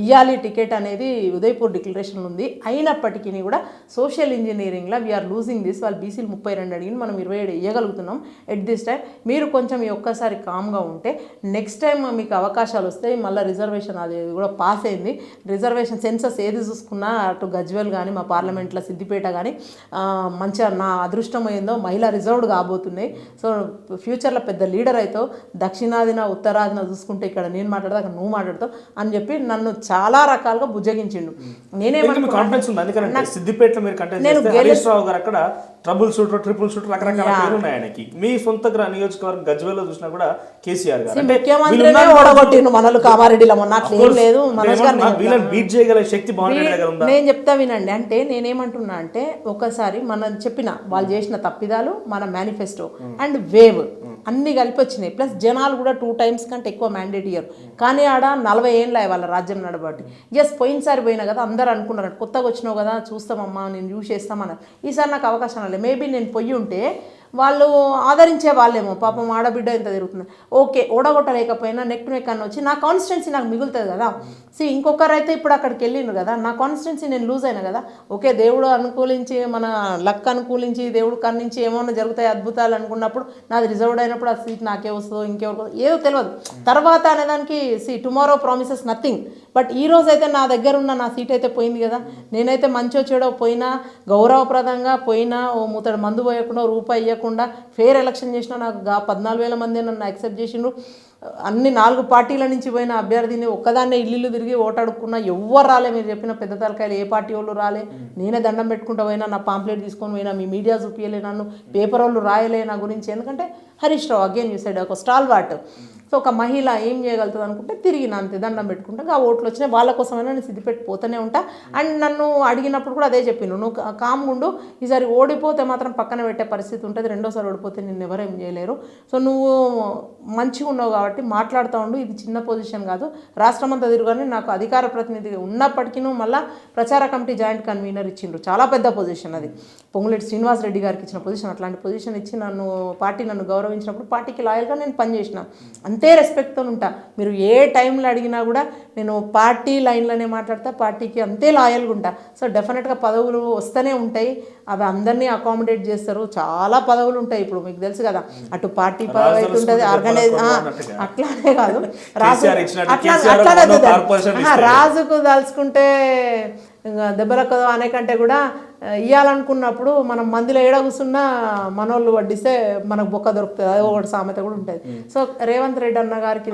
ఇయ్యాలి టికెట్ అనేది ఉదయపూర్ డిక్లరేషన్ ఉంది. అయినప్పటికీ కూడా సోషల్ ఇంజనీరింగ్లో వీఆర్ లూజింగ్ దిస్. వాళ్ళు బీసీలు 32 అడిగిన, మనం 27 ఇవ్వగలుగుతున్నాం ఎట్ దిస్ టైం. మీరు కొంచెం ఈ ఒక్కసారి కామ్గా ఉంటే నెక్స్ట్ టైం మీకు అవకాశాలు వస్తాయి. మళ్ళీ రిజర్వేషన్ అది కూడా పాస్ అయింది. రిజర్వేషన్ సెన్సస్ ఏది చూసుకున్నా, అటు గజ్వేల్ కానీ మా పార్లమెంట్లో సిద్దిపేట కానీ మంచిగా నా అదృష్టం అయిందో మహిళా రిజర్వ్డ్ కాబోతున్నాయి. సో ఫ్యూచర్లో పెద్ద లీడర్ అవుతావు, దక్షిణాదిన ఉత్తరాదిన చూసుకుంటే ఇక్కడ నేను మాట్లాడతా, అక్కడ నువ్వు మాట్లాడతావు అని చెప్పి నన్ను చాలా రకాలుగా బుజ్జగించిండు. ట్రబుల్ షూటర్, ట్రిపుల్ షూటర్, రకరకాల పేర్లు ఉన్నాయి ఆయనకి. మీ సొంత నియోజకవర్గం గజ్వేల్లో చూసినా కూడా కేసీఆర్ గారు ముఖ్యమంత్రినే ఓడగొట్టిండు మనలు కామారెడ్డిలో. లేదు బీట్ చేయగల శక్తి భవన్ రెడ్డి దగ్గర ఉందా? నేను చెప్తా వినండి. అంటే నేనేమంటున్నా అంటే, ఒకసారి మనం చెప్పిన వాళ్ళు చేసిన తప్పిదాలు, మన మేనిఫెస్టో అండ్ వేవ్ అన్నీ కలిపి వచ్చినాయి. ప్లస్ జనాలు కూడా 2 times కంటే ఎక్కువ మ్యాండేట్ ఇయ్యరు. కానీ ఆడ 40 ఏళ్ళ వాళ్ళ రాజ్యం నడబట్టి. పోయినసారి పోయినా కదా అందరూ అనుకున్నారు, కొత్తగా వచ్చినావు కదా చూస్తామమ్మా, నేను యూజ్ చేస్తామన్నారు. ఈసారి నాకు అవకాశం రాలేదు. మేబీ నేను పొయ్యి ఉంటే వాళ్ళు ఆదరించే వాళ్ళేమో, పాపం ఆడబిడ్డ ఇంత తిరుగుతుంది, ఓకే ఓడగొట్టలేకపోయినా నెక్ టు నెక్ అన్న వచ్చి నా కాన్స్టిట్యున్సీ నాకు మిగులుతుంది కదా. ఇంకొకరైతే ఇప్పుడు అక్కడికి వెళ్ళిండ్రు కదా, నా కాన్స్టిట్యున్సీ నేను లూజ్ అయినా కదా. ఓకే దేవుడు అనుకూలించి, మన లక్ అనుకూలించి, దేవుడు కన్నించి ఏమన్నా జరుగుతాయి అద్భుతాలు అనుకున్నప్పుడు, నాది రిజర్వ్డ్ అయినప్పుడు ఆ సీట్ నాకే వస్తుందో ఇంకెవరు ఏదో తెలియదు. తర్వాత అనేదానికి టుమారో ప్రామిసెస్ నథింగ్. బట్ ఈ రోజు అయితే నా దగ్గర ఉన్న నా సీట్ అయితే పోయింది కదా. నేనైతే మంచో చెడో పోయినా, గౌరవప్రదంగా పోయినా, ఓ మూతడు మందు పోయకుండా, రూపాయి ఇవ్వకుండా ఫేర్ ఎలక్షన్ చేసినా నాకు 14,000 మంది నన్ను యాక్సెప్ట్ చేసిండ్రు. అన్ని 4 పార్టీల నుంచి పోయిన అభ్యర్థిని ఒక్కదాన్నే ఇల్లు తిరిగి ఓటాడుకున్నా, ఎవ్వరు రాలే. మీరు చెప్పిన పెద్ద తలకాయలు ఏ పార్టీ వాళ్ళు రాలే. నేనే దండం పెట్టుకుంటూ పోయినా, నా పాంప్లెట్ తీసుకొని పోయినా, మీ మీడియా చూపించలే, నన్ను పేపర్ వాళ్ళు రాయలే నా గురించి. ఎందుకంటే Harish Rao again you side ఒక స్టాల్ వాట్. సో సో ఒక మహిళ ఏం చేయగలుగుతుంది అనుకుంటే తిరిగిన అంతే, దండం పెట్టుకుంటా ఆ ఓట్లు వచ్చినాయి వాళ్ళ కోసమైనా నేను సిద్దిపేట పోతూనే ఉంటా. అండ్ నన్ను అడిగినప్పుడు కూడా అదే చెప్పిండు, నువ్వు కామ్గుండు, ఈసారి ఓడిపోతే మాత్రం పక్కన పెట్టే పరిస్థితి ఉంటుంది, రెండోసారి ఓడిపోతే నిన్ను ఎవరేం చేయలేరు, సో నువ్వు మంచిగా ఉన్నావు కాబట్టి మాట్లాడుతూ ఉండు, ఇది చిన్న పొజిషన్ కాదు, రాష్ట్రమంతా తిరుగుని నాకు అధికార ప్రతినిధిగా ఉన్నప్పటికీ మళ్ళీ ప్రచార కమిటీ జాయింట్ కన్వీనర్ ఇచ్చిండ్రు, చాలా పెద్ద పొజిషన్ అది, పొంగులేటి శ్రీనివాసరెడ్డి గారికి ఇచ్చిన పొజిషన్, అట్లాంటి పొజిషన్ ఇచ్చి నన్ను గౌరవించినప్పుడు పార్టీకి లాయల్గా నేను పనిచేసిన, అంతే రెస్పెక్ట్తో ఉంటా. మీరు ఏ టైంలో అడిగినా కూడా నేను పార్టీ లైన్లోనే మాట్లాడతా, పార్టీకి అంతే లాయల్గా ఉంటా. సో డెఫినెట్గా పదవులు వస్తూనే ఉంటాయి, అవి అందరినీ అకామిడేట్ చేస్తారు, చాలా పదవులు ఉంటాయి. ఇప్పుడు మీకు తెలుసు కదా, అటు పార్టీ పదవి అయితే ఉంటుంది, ఆర్గనైజ్ అట్లానే కాదు, రాజుకు దలుచుకుంటే దెబ్బలకు అనే కంటే కూడా ఇవ్వాలనుకున్నప్పుడు మనం మందిలో ఏడ కూర్చున్నా మనోళ్ళు వడ్డిస్తే మనకు బొక్క దొరుకుతుంది, అది ఒకటి సామెత కూడా ఉంటుంది. సో రేవంత్ రెడ్డి అన్న గారికి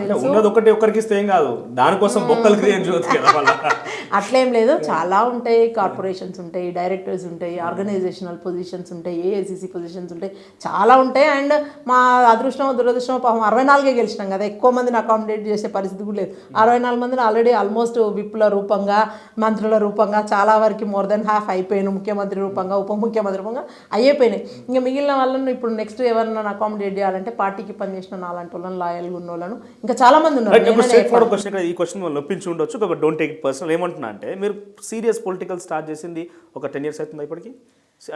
అట్లేం లేదు, చాలా ఉంటాయి, కార్పొరేషన్స్ ఉంటాయి, డైరెక్టర్స్ ఉంటాయి, ఆర్గనైజేషనల్ పొజిషన్స్ ఉంటాయి, ఏఐసిసి పొజిషన్స్ ఉంటాయి, చాలా ఉంటాయి. అండ్ మా అదృష్టం దురదృష్టం పాపం 64 గెలిచినాం కదా, ఎక్కువ మందిని అకామిడేట్ చేసే పరిస్థితి కూడా లేదు. 64 మందిని ఆల్రెడీ ఆల్మోస్ట్ విప్ల రూపంగా, మంత్రుల రూపంగా చాలా వరకు మోర్ దెన్ హాఫ్ అయిపోయాను, ముఖ్యమంత్రి రూపంగా, ఉప ముఖ్యమంత్రి రూపంగా అయిపోయినాయి. ఇంకా మిగిలిన వాళ్ళని ఇప్పుడు నెక్స్ట్ ఎవరైనా అకామిడేట్ చేయాలంటే పార్టీకి పనిచేసిన నాలాంటి వాళ్ళని, లాయల్గా ఉన్న వాళ్ళను ఇంకా చాలా మంది ఉన్నారు. ఈ క్వశ్చన్ నొప్పించి ఉండొచ్చు, డోంట్ టేక్ ఇట్ పర్సనల్. ఏమంటున్నా అంటే మీరు సీరియస్ పొలిటికల్ స్టార్ట్ చేసింది ఒక 10 years అవుతుంది ఇప్పటికి,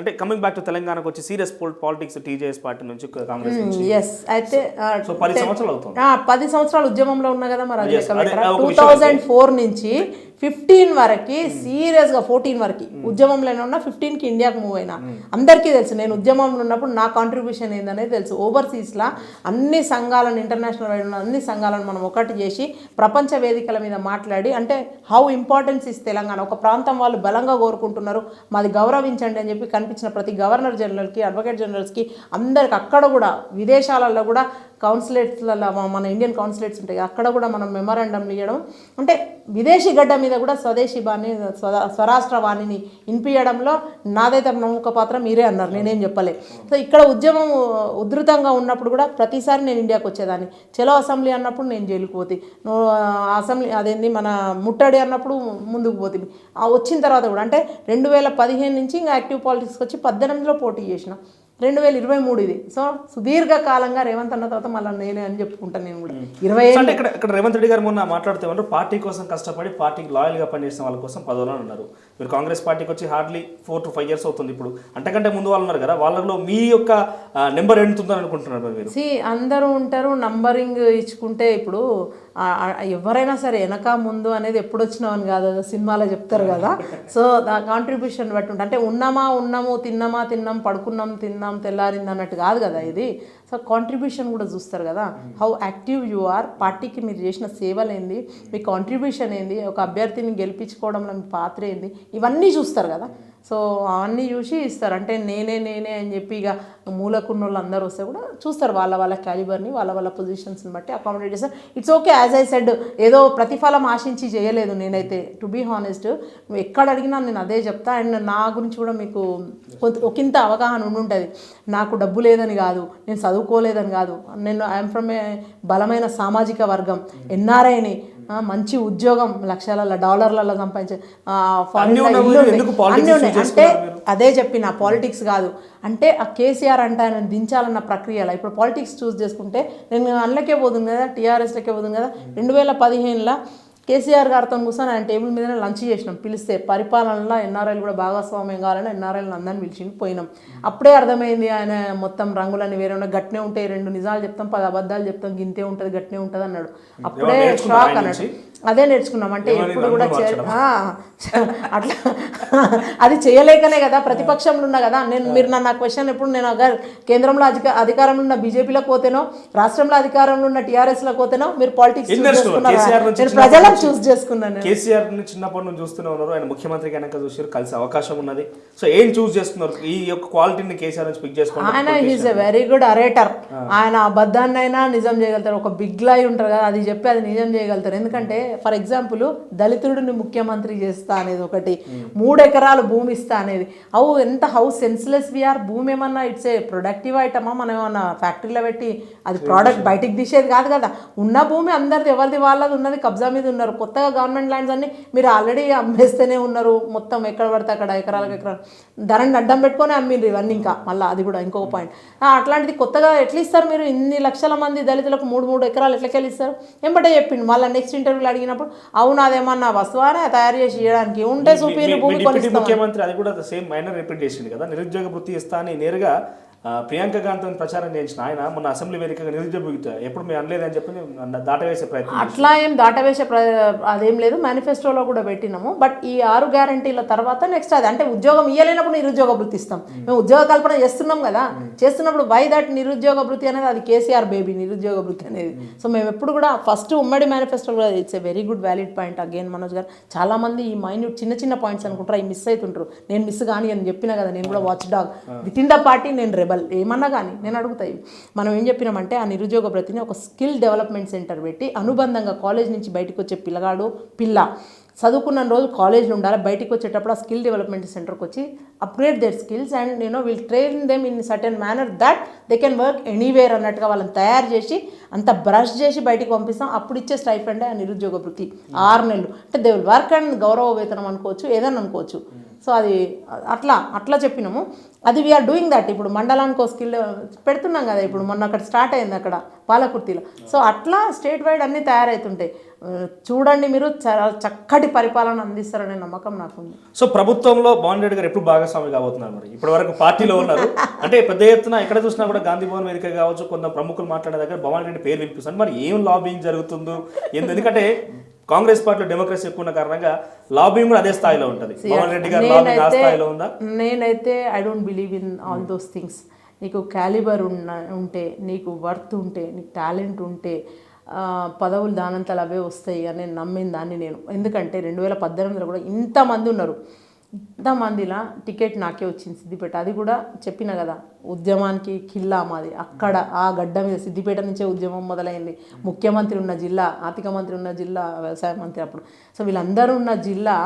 అంటే కమింగ్ బ్యాక్ టు తెలంగాణకు వచ్చి సీరియస్ పాలిటిక్స్ టీజేఎస్ పార్టీ నుంచి కాంగ్రెస్ నుంచి అయితే 10 సంవత్సరాలు అవుతుంది. 10 సంవత్సరాలు ఉద్యమంలో ఉన్నా కదా మరి, అది 2004 నుంచి 15 వరకు సీరియస్గా, 14 వరకు ఉద్యమంలోనే ఉన్నా, 15కి ఇండియాకి మూవ్ అయినా. అందరికీ తెలుసు నేను ఉద్యమంలో ఉన్నప్పుడు నా కాంట్రిబ్యూషన్ ఏందనేది తెలుసు. ఓవర్సీస్లో అన్ని సంఘాలను, ఇంటర్నేషనల్ వైడ్ ఉన్న అన్ని సంఘాలను మనం ఒకటి చేసి ప్రపంచ వేదికల మీద మాట్లాడి, అంటే హౌ ఇంపార్టెన్స్ ఇస్ తెలంగాణ, ఒక ప్రాంతం వాళ్ళు బలంగా కోరుకుంటున్నారు, మాది గౌరవించండి అని చెప్పి కనిపించిన ప్రతి గవర్నర్ జనరల్కి, అడ్వకేట్ జనరల్స్కి, అందరికి అక్కడ కూడా విదేశాలలో కూడా కౌన్సిలేట్స్లలో, మన ఇండియన్ కౌన్సిలేట్స్ ఉంటాయి అక్కడ కూడా మనం మెమరాండం ఇవ్వడం, అంటే విదేశీ గడ్డ మీద కూడా స్వదేశీ బాణి, స్వరాష్ట్ర వాణిని వినిపించడంలో నాదైతే ప్రముఖ పాత్ర, మీరే అన్నారు, నేనేం చెప్పలే. సో ఇక్కడ ఉద్యమం ఉధృతంగా ఉన్నప్పుడు కూడా ప్రతిసారి నేను ఇండియాకి వచ్చేదాన్ని. చలో అసెంబ్లీ అన్నప్పుడు నేను జైలుకు పోతే, అసెంబ్లీ అదేంది మన ముట్టడి అన్నప్పుడు ముందుకు పోతే, వచ్చిన తర్వాత కూడా అంటే 2015 నుంచి ఇంకా యాక్టివ్ పాలిటిక్స్కి వచ్చి 18లో పోటీ చేసిన, 2023 ఇది. సో సుదీర్ఘకాలంగా రేవంత్ అన్న తర్వాత మళ్ళీ నేనే అని చెప్పుకుంటాను నేను కూడా. 20 అంటే ఇక్కడ రేవంత్ రెడ్డి గారు మొన్న మాట్లాడుతూ ఉన్నారు, పార్టీ కోసం కష్టపడి పార్టీకి లాయల్గా పనిచేసిన వాళ్ళ కోసం పదవులను ఉన్నారు. మీరు కాంగ్రెస్ పార్టీకి వచ్చి హార్డ్లీ 4 to 5 years అవుతుంది. ఇప్పుడు అంతకంటే ముందు వాళ్ళు ఉన్నారు కదా, వాళ్ళలో మీ యొక్క నెంబర్ ఎంతుందని అనుకుంటున్నారు మీరు? అందరూ ఉంటారు, నంబరింగ్ ఇచ్చుకుంటే ఇప్పుడు ఎవరైనా సరే వెనక ముందు అనేది ఎప్పుడు వచ్చినావు అని కాదు, సినిమాలో చెప్తారు కదా. సో కాంట్రిబ్యూషన్ బట్టి ఉంటుంది, అంటే ఉన్నాము, తిన్నాం, పడుకున్నాం, తిన్నాం, తెల్లారింది అన్నట్టు కాదు కదా ఇది. సో కాంట్రిబ్యూషన్ కూడా చూస్తారు కదా, హౌ యాక్టివ్ యు ఆర్, పార్టీకి మీరు చేసిన సేవలు ఏంది, మీ కాంట్రిబ్యూషన్ ఏంది, ఒక అభ్యర్థిని గెలిపించుకోవడంలో మీ పాత్ర ఏంది, ఇవన్నీ చూస్తారు కదా. సో అవన్నీ చూసి ఇస్తారు. అంటే నేనే అని చెప్పి ఇక మూలకున్న వాళ్ళు అందరూ వస్తే కూడా చూస్తారు, వాళ్ళ క్యాలిబర్ని, వాళ్ళ పొజిషన్స్ని బట్టి అకామిడేట్ చేస్తారు. It's okay, as I said, ఏదో ప్రతిఫలం ఆశించి చేయలేదు నేనైతే. టు బీ హానెస్ట్, నువ్వు ఎక్కడ అడిగినా నేను అదే చెప్తా. అండ్ నా గురించి కూడా మీకు ఒకంత అవగాహన ఉంటుంది. నాకు డబ్బు లేదని కాదు, నేను చదువుకోలేదని కాదు, నేను ఐఎమ్ ఫ్రమ్ ఏ బలమైన సామాజిక వర్గం, ఎన్ఆర్ఐని, మంచి ఉద్యోగం, లక్షల డాలర్లలో సంపాదించే, అంటే అదే చెప్పిన పాలిటిక్స్ కాదు. అంటే ఆ కేసీఆర్ అంటే ఆయన దించాలన్న ప్రక్రియలో ఇప్పుడు పాలిటిక్స్ చూస్ చేసుకుంటే నేను అందులోకే పోతుంది కదా, టీఆర్ఎస్లకే పోతుంది కదా. 2015లో కేసీఆర్ గారితో కూర్చొని ఆయన టేబుల్ మీదనే లంచ్ చేసినాం, పిలిస్తే పరిపాలనలో ఎన్ఆర్ఐలు కూడా భాగస్వామ్యం కావాలని ఎన్ఆర్ఐలను అందరిని పిలిచి పోయినాం. అప్పుడే అర్థమైంది ఆయన మొత్తం రంగులన్నీ వేరే ఉన్నాయి, గట్నే ఉంటాయి, 2 నిజాలు చెప్తాం, 10 అబద్ధాలు చెప్తాం, గింతే ఉంటుంది, గట్నే ఉంటుంది అన్నాడు. అప్పుడే షాక్ అన్నాడు. అదే నేర్చుకున్నాం. అంటే ఎప్పుడు కూడా అట్లా అది చేయలేకనే కదా ప్రతిపక్షంలో ఉన్నా కదా. మీరు నన్ను ఆ క్వశ్చన్ ఎప్పుడు, నేను కేంద్రంలో అధికారంలో ఉన్న బీజేపీలోకి పోతేనో, రాష్ట్రంలో అధికారంలో ఉన్న టీఆర్ఎస్లోకి పోతేనో మీరు పాలిటిక్స్ ప్రజలను చూస్ చేసుకున్నాను. కేసీఆర్ చిన్నప్పటి నుంచి చూస్తూనే ఉన్నారు, ఆయన ముఖ్యమంత్రి కనుక చూసారు, కలిసి అవకాశం ఉన్నది. సో ఏం చూస్ చేసుకున్నారు, ఈ యొక్క క్వాలిటీని కేసీఆర్ నుంచి పిక్ చేసుకున్నారు? ఆయన ఈజ్ ఎ వెరీ గుడ్ అరేటర్. ఆయన అబద్ధాన్ని అయినా నిజం చేయగలుగుతారు. ఒక బిగ్ లై ఉంటారు కదా, అది చెప్పి అది నిజం చేయగలుగుతారు. ఎందుకంటే ఫర్ ఎగ్జాంపుల్ దళితుడిని ముఖ్యమంత్రి చేస్తా అనేది ఒకటి, 3 ఎకరాలు భూమి ఇస్తా అనేది. How senseless we are. భూమి ఏమన్నా ఇట్స్ ఏ ప్రొడక్టివ్ ఐటమా? మనం ఏమన్నా ఫ్యాక్టరీలో పెట్టి అది ప్రోడక్ట్ బయటికి తీసేది కాదు కదా. ఉన్న భూమి అందరిది, ఎవరిది వాళ్ళది ఉన్నది, కబ్జా మీద ఉన్నారు. కొత్తగా గవర్నమెంట్ ల్యాండ్స్ అన్ని మీరు ఆల్రెడీ అమ్మేస్తేనే ఉన్నారు. మొత్తం ఎక్కడ పడితే అక్కడ ఎకరాలకు ఎకరాలు ధరని అడ్డం పెట్టుకొని అమ్మిండ్రు ఇవన్నీ. ఇంకా మళ్ళీ అది కూడా ఇంకొక పాయింట్. అట్లాంటిది కొత్తగా ఎట్లా ఇస్తారు మీరు? ఇన్ని లక్షల మంది దళితులకు 3 ఎకరాలు ఎట్లకెళ్ళి ఇస్తారు? ఎంబటే చెప్పిండు. మళ్ళీ నెక్స్ట్ ఇంటర్వ్యూలో అడిగినప్పుడు అవును అదేమన్నా వస్తువానే తయారు చేసి ఇవ్వడానికి ఉంటే చూపి భూమి కొనిస్తాం. ముఖ్యమంత్రి అది కూడా సేమ్ మైనర్ రిపీట్ చేసింది కదా, నిరుద్యోగ వృత్తి ఇస్తా అని నేరుగా ప్రియాంక గాంధీ ప్రచారం చేసిన ఆయన మొన్న అసెంబ్లీ వేదికగా నిరుద్యోగ ఎప్పుడు మేము అనలేదని చెప్పి దాటవేసే ప్రయత్నం. అట్లా ఏం దాటవేసే అదేం లేదు, మేనిఫెస్టోలో కూడా పెట్టినాము. బట్ ఈ 6 గ్యారంటీల తర్వాత నెక్స్ట్ అది అంటే ఉద్యోగం ఇవ్వలేనప్పుడు నిరుద్యోగ వృత్తి ఇస్తాం. మేము ఉద్యోగ కల్పన చేస్తున్నాం కదా, చేస్తున్నప్పుడు వై దట్ నిరుద్యోగ వృత్తి అనేది అది కేసీఆర్ బేబీ నిరుద్యోగ వృత్తి అనేది. సో మేము ఎప్పుడు కూడా ఫస్ట్ ఉమ్మడి మేనిఫెస్టో కూడా it's a very good valid point. Again Manoj గారు చాలా మంది ఈ మైన్యూట్ చిన్న పాయింట్స్ అనుకుంటారు, అవి మిస్ అవుతుంటారు. నేను మిస్ కానీ అని చెప్పినా కదా, నేను కూడా watch dog with in the party, నేను రెబల్ ఏమన్నా కానీ నేను అడుగుతాయి. మనం ఏం చెప్పినామంటే ఆ నిరుద్యోగ వృత్తిని ఒక స్కిల్ డెవలప్మెంట్ సెంటర్ పెట్టి అనుబంధంగా కాలేజ్ నుంచి బయటకు వచ్చే పిల్ల చదువుకున్న రోజు కాలేజ్లో ఉండాలి, బయటికి వచ్చేటప్పుడు ఆ స్కిల్ డెవలప్మెంట్ సెంటర్కి వచ్చి upgrade their skills and will train them in certain manner that they can work anywhere అన్నట్టుగా వాళ్ళని తయారు చేసి అంత బ్రష్ చేసి బయటికి పంపిస్తాం. అప్పుడు ఇచ్చే స్టైఫండ్ ఆ నిరుద్యోగ వృత్తి 6 నెలలు. అంటే దే విల్ వర్క్ అండ్ గౌరవ వేతనం అనుకోవచ్చు, ఏదన్నా అనుకోవచ్చు. సో అది అట్లా చెప్పినాము. అది వీఆర్ డూయింగ్ దట్. ఇప్పుడు మండలానికి ఒక స్కిల్ పెడుతున్నాం కదా, ఇప్పుడు మొన్న అక్కడ స్టార్ట్ అయింది అక్కడ పాలకుర్తిలో. సో అట్లా స్టేట్ వైడ్ అన్నీ తయారవుతుంటాయి. చూడండి, మీరు చక్కటి పరిపాలన అందిస్తారనే నమ్మకం నాకుంది. సో ప్రభుత్వంలో భవన్ రెడ్డి గారు ఎప్పుడు భాగస్వామి కాబోతున్నారు? మరి ఇప్పటి వరకు పార్టీలో ఉన్నారు అంటే పెద్ద ఎత్తున ఎక్కడ చూసినా కూడా గాంధీ భవన్ వేదిక కావచ్చు, కొంత ప్రముఖులు మాట్లాడే దగ్గర భవన్ రెడ్డి పేరు వినిపిస్తుంది. మరి ఏం లాబింగ్ జరుగుతుందో ఎందుకంటే కాంగ్రెస్ పార్టీలో డెమోక్రసీ ఎక్కువ ఉన్న కారణంగా లాబింగ్ కూడా అదే స్థాయిలో ఉంటుంది. భవన్ రెడ్డి గారు లాబింగ్ ఆ స్థాయిలో ఉందా? నేనైతే I don't believe in all those things. నీకు క్యాలిబర్ ఉంటే, నీకు వర్త్ ఉంటే, నీకు టాలెంట్ ఉంటే పదవులు దానంతలు అవే వస్తాయి అని నేను నమ్మిన దాన్ని నేను. ఎందుకంటే 2018లో కూడా ఇంతమంది ఉన్నారు, ఇంతమందిలా టికెట్ నాకే వచ్చింది సిద్దిపేట. అది కూడా చెప్పిన కదా, ఉద్యమానికి కిల్లా మాది. అక్కడ ఆ గడ్డ మీద సిద్దిపేట నుంచే ఉద్యమం మొదలైంది. ముఖ్యమంత్రి ఉన్న జిల్లా, ఆర్థిక మంత్రి ఉన్న జిల్లా, వ్యవసాయ మంత్రి అప్పుడు. సో వీళ్ళందరూ ఉన్న జిల్లా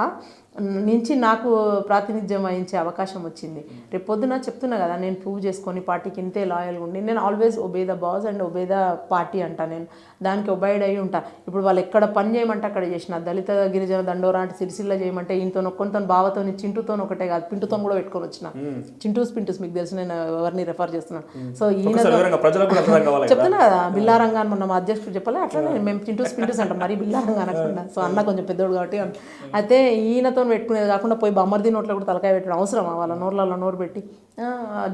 నుంచి నాకు ప్రాతినిధ్యం వహించే అవకాశం వచ్చింది. రేపు పొద్దున చెప్తున్నా కదా, నేను ప్రూవ్ చేసుకొని పార్టీకి ఇంతే లాయల్గా ఉండి, నేను always obey the boss and obey the party అంటా. నేను దానికి ఒబైడ్ అయ్యి ఉంటా. ఇప్పుడు వాళ్ళు ఎక్కడ పని చేయమంటే అక్కడ చేసిన. దళిత గిరిజన దండోరా అంటే సిరిసిల్ల చేయమంటే ఈయనతో ఒక్కొంతో బావతో చింటూతో ఒకటే కాదు, పింటుతో కూడా పెట్టుకొని వచ్చిన. చింటూస్ మీకు తెలిసి నేను ఎవరిని రెఫర్ చేస్తున్నాను. సో ఈయన చెప్తున్నా కదా, బిల్లారంగా మొన్న మా అధ్యక్షుడు చెప్పలే, అట్లనే మేము పింటూస్ అంటాం, మరి బిల్లారంగా అనకుండా. సో అన్న కొంచెం పెద్దోడు కాబట్టి. అయితే ఈయనతో పెట్టుకునేది కాకుండా పోయి బొమ్మర్ది నోట్లో కూడా తలకాయ పెట్టడం అవసరమా? వాళ్ళ నోర్లలో నోరు పెట్టి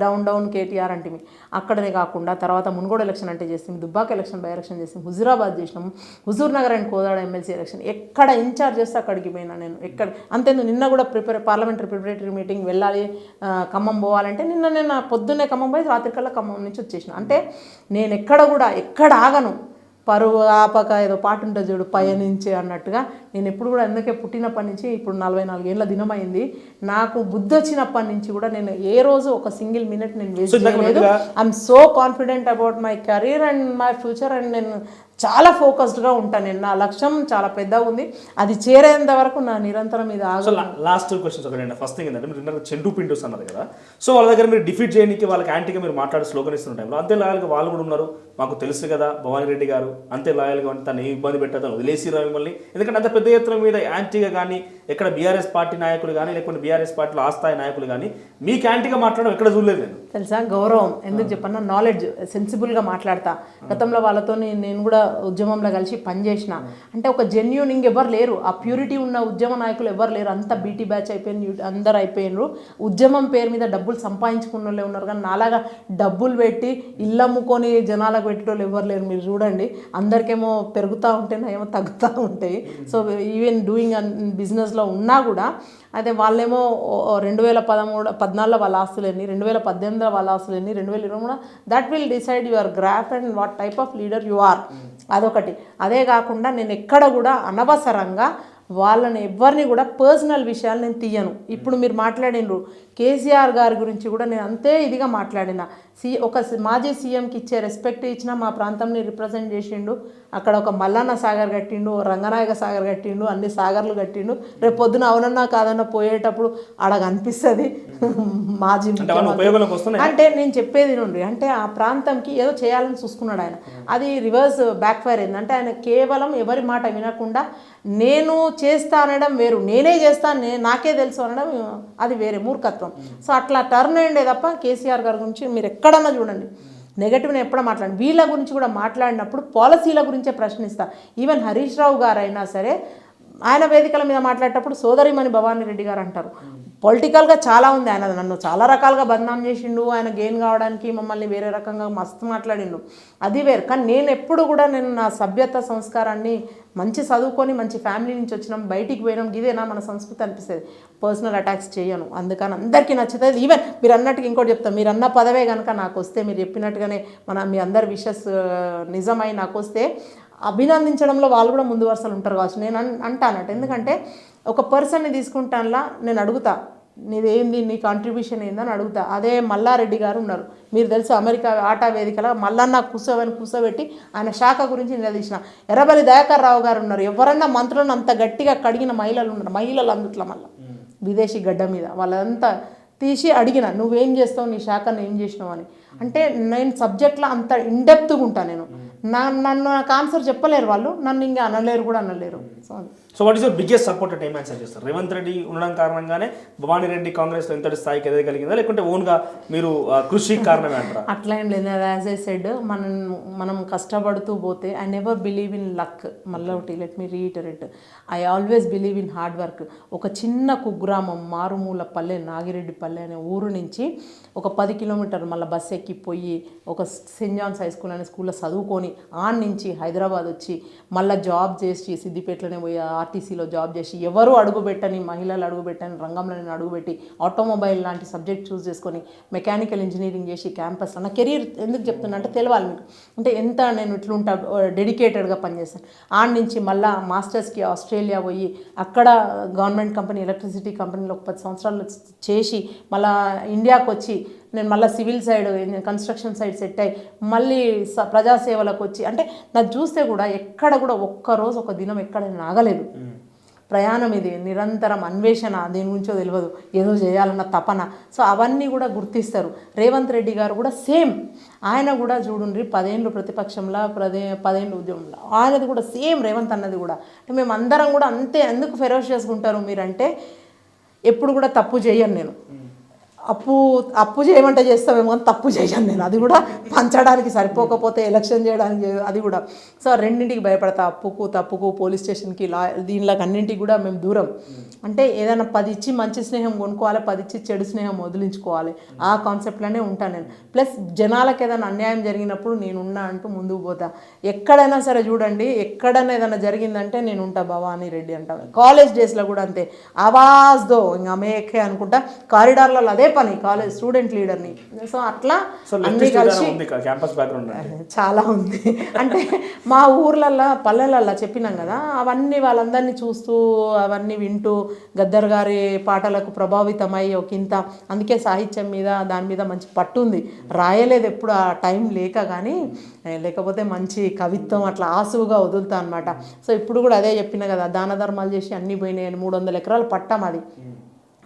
డౌన్ కేటీఆర్ అంటే అక్కడనే కాకుండా తర్వాత మున్గోడు ఎలక్షన్ అంటే చేస్తాం, దుబ్బాక ఎలక్షన్ బై ఎలక్షన్ చేస్తాం, హుజురాబాద్ చేసినాం, Huzur Nagar and Kodad MLC election. ఎక్కడ ఇన్ఛార్జ్ చేస్తే అక్కడికి పోయినా నేను. ఎక్కడ అంతేందుకు నిన్న కూడా పార్లమెంటరీ ప్రిపరేటరీ మీటింగ్ వెళ్ళాలి, ఖమ్మం పోవాలంటే నిన్న పొద్దున్నే ఖమ్మం పోయి రాత్రికల్లా ఖమ్మం నుంచి వచ్చేసిన. అంటే నేను ఎక్కడ ఆగను. పరువు ఆపక ఏదో పాట ఉంటుంది చూడు, పయనించే అన్నట్టుగా. నేను ఎప్పుడు కూడా అందుకే పుట్టినప్పటి నుంచి ఇప్పుడు 44 ఏళ్ళ దినమైంది. నాకు బుద్ధి వచ్చినప్పటి నుంచి కూడా నేను ఏ రోజు ఒక సింగిల్ మినిట్ నేను వేస్ట్ చేయలేదు. I'm so confident about my career and my future. And నేను చాలా ఫోకస్డ్గా ఉంటాను. నేను నా లక్ష్యం చాలా పెద్దగా ఉంది, అది చేరేంత వరకు నా నిరంతరం ఇది ఆగు. లాస్ట్ క్వశ్చన్స్ ఒకటి. ఫస్ట్ థింగ్ ఏంటంటే మీరు చెంటూ పింటూస్ అన్నారు కదా, సో వాళ్ళ దగ్గర మీరు డిఫీట్ చేయడానికి వాళ్ళకి యాంటీగా మీరు మాట్లాడి స్లోగన్ ఇస్తున్న టైంలో అంతే లాయల్గా వాళ్ళు కూడా ఉన్నారు. మాకు తెలుసు కదా భవానీ రెడ్డి గారు అంతే లాయల్గా ఉంటే తను ఏ ఇబ్బంది పెట్టదని వదిలేసిరా మిమ్మల్ని. ఎందుకంటే అంత పెద్ద ఎత్తున మీద యాంటీగా కానీ ఎక్కడ బీఆర్ఎస్ పార్టీ నాయకులు కానీ లేకపోతే బీఆర్ఎస్ పార్టీలో ఆ స్థాయి నాయకులు కానీ మీకు యాంటీగా మాట్లాడడం ఎక్కడ చూడలేదు నేను. తెలుసా, గౌరవం ఎందుకు చెప్పన్నా, నాలెడ్జ్, సెన్సిబుల్గా మాట్లాడతా. గతంలో వాళ్ళతో నేను కూడా ఉద్యమంలో కలిసి పనిచేసిన. అంటే ఒక జెన్యూన్ ఇంకెవ్వరు లేరు, ఆ ప్యూరిటీ ఉన్న ఉద్యమ నాయకులు ఎవరు లేరు. అంతా బీటీ బ్యాచ్ అయిపోయింది, అందరు అయిపోయినారు. ఉద్యమం పేరు మీద డబ్బులు సంపాదించుకున్న వాళ్ళే ఉన్నారు, కానీ నాలాగా డబ్బులు పెట్టి ఇల్లు అమ్ముకొని జనాలకు పెట్టేటోళ్ళు ఎవరు లేరు. మీరు చూడండి, అందరికేమో పెరుగుతూ ఉంటే ఏమో తగ్గుతూ ఉంటాయి. సో ఈవెన్ డూయింగ్ బిజినెస్లో ఉన్నా కూడా అయితే వాళ్ళేమో 2014 వాళ్ళ ఆస్తులు ఎన్ని, 2018 వాళ్ళ ఆస్తులు ఎన్ని, 2023 that will decide your graph and what type of leader you are. అదొకటి. అదే కాకుండా నేను ఎక్కడ కూడా అనవసరంగా వాళ్ళని ఎవరిని కూడా పర్సనల్ విషయాలు నేను తీయను. ఇప్పుడు మీరు మాట్లాడినరు కేసీఆర్ గారి గురించి కూడా నేను అంతే ఇదిగా మాట్లాడిన. ఒక మాజీ సీఎంకి ఇచ్చే రెస్పెక్ట్ ఇచ్చిన మా ప్రాంతంని రిప్రజెంట్ చేసిండు. అక్కడ ఒక మల్లన్న సాగర్ కట్టిండు, రంగనాయక సాగర్ కట్టిండు, అన్ని సాగర్లు కట్టిండు. రేపు పొద్దున అవునన్నా కాదన్నా పోయేటప్పుడు ఆడ కనిపిస్తుంది మాజీ అంటే నేను చెప్పేది నుండి అంటే ఆ ప్రాంతంకి ఏదో చేయాలని చూసుకున్నాడు ఆయన. అది రివర్స్ బ్యాక్ ఫైర్ అయింది. అంటే ఆయన కేవలం ఎవరి మాట వినకుండా నేను చేస్తా అనడం వేరు, నేనే చేస్తాను నాకే తెలుసు అనడం అది వేరే మూర్ఖత్వం. సో అట్లా టర్న్ అయ్యిండే తప్ప కేసీఆర్ గారి గురించి మీరు ఎక్కడన్నా చూడండి నెగటివ్ని ఎప్పుడో మాట్లాడండి. వీళ్ళ గురించి కూడా మాట్లాడినప్పుడు పాలసీల గురించే ప్రశ్నిస్తా. ఈవెన్ హరీష్ రావు గారు అయినా సరే ఆయన వేదికల మీద మాట్లాడేటప్పుడు సోదరిమణి భవానీ రెడ్డి గారు అంటారు. పొలిటికల్గా చాలా ఉంది, ఆయన నన్ను చాలా రకాలుగా బదనాం చేసిండు, ఆయన గెయిన్ కావడానికి మమ్మల్ని వేరే రకంగా మస్తు మాట్లాడిండు, అది వేరు. కానీ నేను ఎప్పుడు కూడా నేను నా సభ్యత సంస్కారాన్ని మంచి చదువుకొని మంచి ఫ్యామిలీ నుంచి వచ్చినాం, బయటికి పోయినాం, ఇదేనా మన సంస్కృతి అనిపిస్తుంది. పర్సనల్ అటాక్స్ చేయను, అందుకని అందరికీ నచ్చుతుంది. ఈవెన్ మీరు అన్నట్టుగా ఇంకోటి చెప్తాను, మీరు అన్న పదవే కనుక నాకు వస్తే, మీరు చెప్పినట్టుగానే మీ అందరి విషెస్ నిజమై నాకు వస్తే అభినందించడంలో వాళ్ళు కూడా ముందు వరుసలు ఉంటారు కావచ్చు. నేను అంటానట, ఎందుకంటే ఒక పర్సన్ని తీసుకుంటానులా నేను అడుగుతా నీదేంది, నీ కాంట్రిబ్యూషన్ ఏందని అడుగుతా. అదే మల్లారెడ్డి గారు ఉన్నారు, మీరు తెలుసు అమెరికా ఆటా వేదికలో మల్లన్న కూర్చోబెట్టి ఆయన శాఖ గురించి నిలదీసిన. ఎర్రబెల్లి దయాకర్ రావు గారు ఉన్నారు, ఎవరన్నా మంత్రులను అంత గట్టిగా కడిగిన మహిళలు ఉన్నారు, మహిళలు అందుట్లో మళ్ళీ విదేశీ గడ్డ మీద వాళ్ళంతా తీసి అడిగిన నువ్వేం చేస్తావు, నీ శాఖను ఏం చేసినావు అని. అంటే నేను సబ్జెక్ట్లో అంత ఇండెప్త్గా ఉంటాను. నేను నన్ను నాకు ఆన్సర్ చెప్పలేరు వాళ్ళు, నన్ను ఇంకా అనలేరు కూడా అనలేరు. So what is your biggest support అంటే ఏం ఆన్సర్ చేస్తారు? రేవంత్ రెడ్డి ఉండడం కారణంగానే భవానీ రెడ్డి కాంగ్రెస్లో ఎంతటి స్థాయికి ఎదగలిగిందా, లేకుంటే ఓన్గా మీరు కృషి కారణమే అంటారా? అట్లా ఏం లేదు. యాజ్ ఐ సెడ్ మనం కష్టపడుతూ పోతే I never believe in luck. మళ్ళీ ఒకటి let me reiterate, I always believe in hard work. ఒక చిన్న కుగ్రామం మారుమూల పల్లె నాగిరెడ్డి పల్లె అనే ఊరు నుంచి ఒక 10 కిలోమీటర్లు మళ్ళీ బస్సు ఎక్కిపోయి ఒక సెయింట్ జాన్స్ హై స్కూల్ అనే స్కూల్లో చదువుకొని ఆన్ నుంచి హైదరాబాద్ వచ్చి మళ్ళీ జాబ్ చేసి సిద్దిపేటలోనే పోయి ఆర్టీసీలో జాబ్ చేసి ఎవరు అడుగుపెట్టని మహిళలు అడుగుపెట్టని రంగంలో నేను అడుగుపెట్టి ఆటోమొబైల్ లాంటి సబ్జెక్ట్ చూస్ చేసుకొని మెకానికల్ ఇంజనీరింగ్ చేసి క్యాంపస్లో నా కెరీర్ ఎందుకు చెప్తున్నా అంటే తెలవాలి మీకు, అంటే ఎంత నేను ఇట్లుంటా డెడికేటెడ్గా పనిచేస్తాను. ఆడ నుంచి మళ్ళీ మాస్టర్స్కి ఆస్ట్రేలియా పోయి అక్కడ గవర్నమెంట్ కంపెనీ ఎలక్ట్రిసిటీ కంపెనీలో 10 సంవత్సరాలు చేసి మళ్ళీ ఇండియాకి వచ్చి నేను మళ్ళీ civil side construction side set అయ్యి మళ్ళీ ప్రజాసేవలకు వచ్చి, అంటే నాకు చూస్తే కూడా ఎక్కడ కూడా ఒక్కరోజు ఒక దినం ఎక్కడ ఆగలేదు. ప్రయాణం ఇది నిరంతరం అన్వేషణ, దేని గురించో తెలియదు, ఏదో చేయాలన్న తపన. సో అవన్నీ కూడా గుర్తిస్తారు. రేవంత్ రెడ్డి గారు కూడా సేమ్, ఆయన కూడా చూడండి 10 ఏళ్ళు ప్రతిపక్షంలో 10 ఏళ్ళు ఉద్యమంలో ఆయనది కూడా సేమ్, రేవంత్ అన్నది కూడా. అంటే మేము అందరం కూడా అంతే. ఎందుకు ఫెరోషియస్గా ఉంటారు మీరంటే ఎప్పుడు కూడా తప్పు చేయను నేను. అప్పు చేయమంటే చేస్తామేమో కానీ తప్పు చేయను నేను. అది కూడా పంచడానికి సరిపోకపోతే ఎలక్షన్ చేయడానికి అది కూడా. సో రెండింటికి భయపడతా, అప్పుకు తప్పుకు పోలీస్ స్టేషన్కి దీనిలోకి అన్నింటికి కూడా మేము దూరం. అంటే ఏదైనా 10 ఇచ్చి మంచి స్నేహం కొనుక్కోవాలి, 10 ఇచ్చి చెడు స్నేహం వదిలించుకోవాలి, ఆ కాన్సెప్ట్లోనే ఉంటాను నేను. ప్లస్ జనాలకు ఏదైనా అన్యాయం జరిగినప్పుడు నేనున్నా అంటూ ముందుకు పోతా. ఎక్కడైనా సరే చూడండి, ఎక్కడైనా ఏదైనా జరిగిందంటే నేను ఉంటా. భవానీ రెడ్డి అంటా. కాలేజ్ డేస్లో కూడా అంతే, ఆవాజ్ దో ఇంకా మేకే అనుకుంటా కారిడార్లలో అదే పని, కాలేజ్ స్టూడెంట్ లీడర్ని. సో అట్లా అన్ని కలిసి చాలా ఉంది. అంటే మా ఊర్లల్లో పల్లెలల్లో చెప్పినాం కదా, అవన్నీ వాళ్ళందరినీ చూస్తూ అవన్నీ వింటూ గద్దర్ గారి పాటలకు ప్రభావితమై ఒకంత. అందుకే సాహిత్యం మీద దాని మీద మంచి పట్టు ఉంది. రాయలేదు ఎప్పుడు ఆ టైం లేక, కానీ లేకపోతే మంచి కవిత్వం అట్లా ఆసువుగా వదులుతా అనమాట. సో ఇప్పుడు కూడా అదే చెప్పిన కదా, దాన ధర్మాలు చేసి అన్నీ పోయినాయని. 300 ఎకరాలు పట్టాం,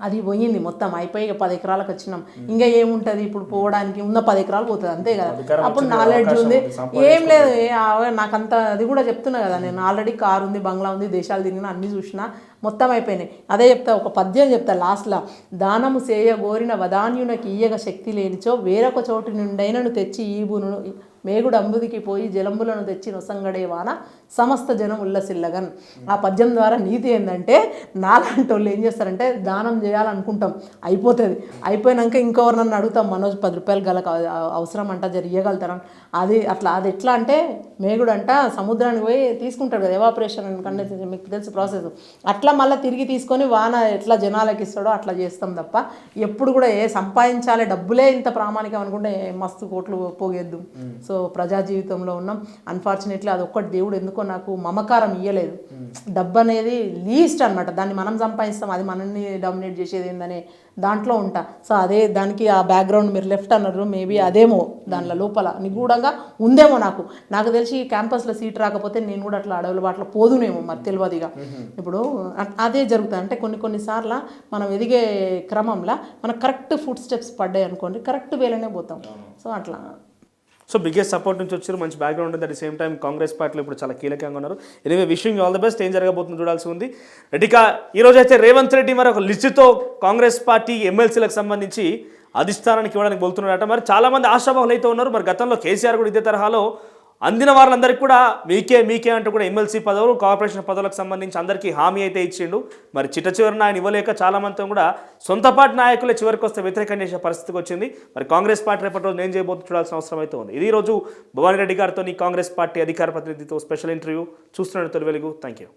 అది పోయింది మొత్తం అయిపోయి 10 ఎకరాలకు వచ్చినాం. ఇంకా ఏముంటుంది ఇప్పుడు పోవడానికి, ఉన్న 10 ఎకరాలు పోతుంది అంతే కదా. అప్పుడు నాలెడ్జ్ ఉంది, ఏం లేదు. నాకంత అది కూడా చెప్తున్నా కదా, నేను ఆల్రెడీ కారు ఉంది, బంగ్లా ఉంది, దేశాలు తిరిగినా, అన్నీ చూసినా, మొత్తం అయిపోయినాయి. అదే చెప్తా, ఒక పద్యం చెప్తా లాస్ట్లో. దానము సేయ గోరిన వదాన్యునకి ఇయ్యగ శక్తి లేనిచో వేరొక చోటు నుండైనను తెచ్చి ఈబును మేగుడు అంబుదికి పోయి జలంబులను తెచ్చి నొసంగడే వాన సమస్త జనం ఉల్లసిల్లగన్. ఆ పద్యం ద్వారా నీతి ఏంటంటే, నాలాంటి వాళ్ళు ఏం చేస్తారంటే దానం చేయాలనుకుంటాం, అయిపోతుంది, అయిపోయినాక ఇంకెవరినన్ను అడుగుతాం, మనోజ్ 10 రూపాయలు గల అవసరం అంట జరిగలుగుతారని. అది అట్లా, అది ఎట్లా అంటే మేగుడు అంట సముద్రానికి పోయి తీసుకుంటాడు కదా, ఎవాపరేషన్ కండెన్స్, మీకు తెలుసు ప్రాసెస్. అట్లా మళ్ళీ తిరిగి తీసుకొని వాన ఎట్లా జనాలకి ఇస్తాడో అట్లా చేస్తాం తప్ప ఎప్పుడు కూడా సంపాదించాలి డబ్బులే ఇంత ప్రామాణికం అనుకుంటే మస్తు కోట్లు పోగేద్దాం. సో ప్రజా జీవితంలో ఉన్నాం. అన్ఫార్చునేట్లీ అది ఒక్కటి దేవుడు ఎందుకో నాకు మమకారం ఇయ్యలేదు. డబ్బు అనేది లీస్ట్ అనమాట, దాన్ని మనం సంపాదిస్తాం, అది మనల్ని డామినేట్ చేసేది ఏందనే దాంట్లో ఉంటా. సో అదే దానికి ఆ బ్యాక్గ్రౌండ్ మీరు లెఫ్ట్ అన్నారు, మేబీ అదేమో దానిలో లోపల నిగూఢంగా ఉందేమో. నాకు తెలిసి క్యాంపస్లో సీట్ రాకపోతే నేను కూడా అట్లా అడవుల బాటలో పోదునేమో, మరి తెలియదుగా. ఇప్పుడు అదే జరుగుతుంది. అంటే కొన్నిసార్లు మనం ఎదిగే క్రమంలో మనకు కరెక్ట్ ఫుడ్ స్టెప్స్ పడ్డాయి అనుకోండి, కరెక్ట్ వేలోనే పోతాం. సో అట్లా సో బిగ్గెస్ట్ సపోర్ట్ నుంచి వచ్చారు, మంచి బ్యాక్గ్రౌండ్ ఉంది. At the same time Congress పార్టీలో ఇప్పుడు చాలా కీలకంగా ఉన్నారు. Anyway wishing all the best. ఏం జరగబోతుందో చూడాల్సి ఉంది. ఇక ఈరోజు అయితే రేవంత్ రెడ్డి మరి ఒక లిస్టుతో కాంగ్రెస్ పార్టీ ఎమ్మెల్సీలకు సంబంధించి అధిష్టానానికి ఇవ్వడానికి వెళ్తున్నారట. మరి చాలామంది ఆశాభావులు అయితే ఉన్నారు. మరి గతంలో కేసీఆర్ కూడా ఇదే తరహాలో అందిన వాళ్ళందరికీ కూడా మీకే అంటూ కూడా ఎమ్మెల్సీ పదవులు, కార్పొరేషన్ పదవులకు సంబంధించి అందరికీ హామీ అయితే ఇచ్చిండు. మరి చివరిన ఆయన ఇవ్వలేక చాలామంది కూడా సొంత పార్టీ నాయకులే చివరికి వస్తే వ్యతిరేకం చేసే పరిస్థితికి వచ్చింది. మరి కాంగ్రెస్ పార్టీ రేపటి రోజు నేను చేయబోతు చూడాల్సిన అవసరం అయితే ఉంది. ఇది రోజు భవానీ రెడ్డి గారితో కాంగ్రెస్ పార్టీ అధికార ప్రతినిధితో స్పెషల్ ఇంటర్వ్యూ. చూస్తున్నాడు తొలి వెలుగు. Thank you.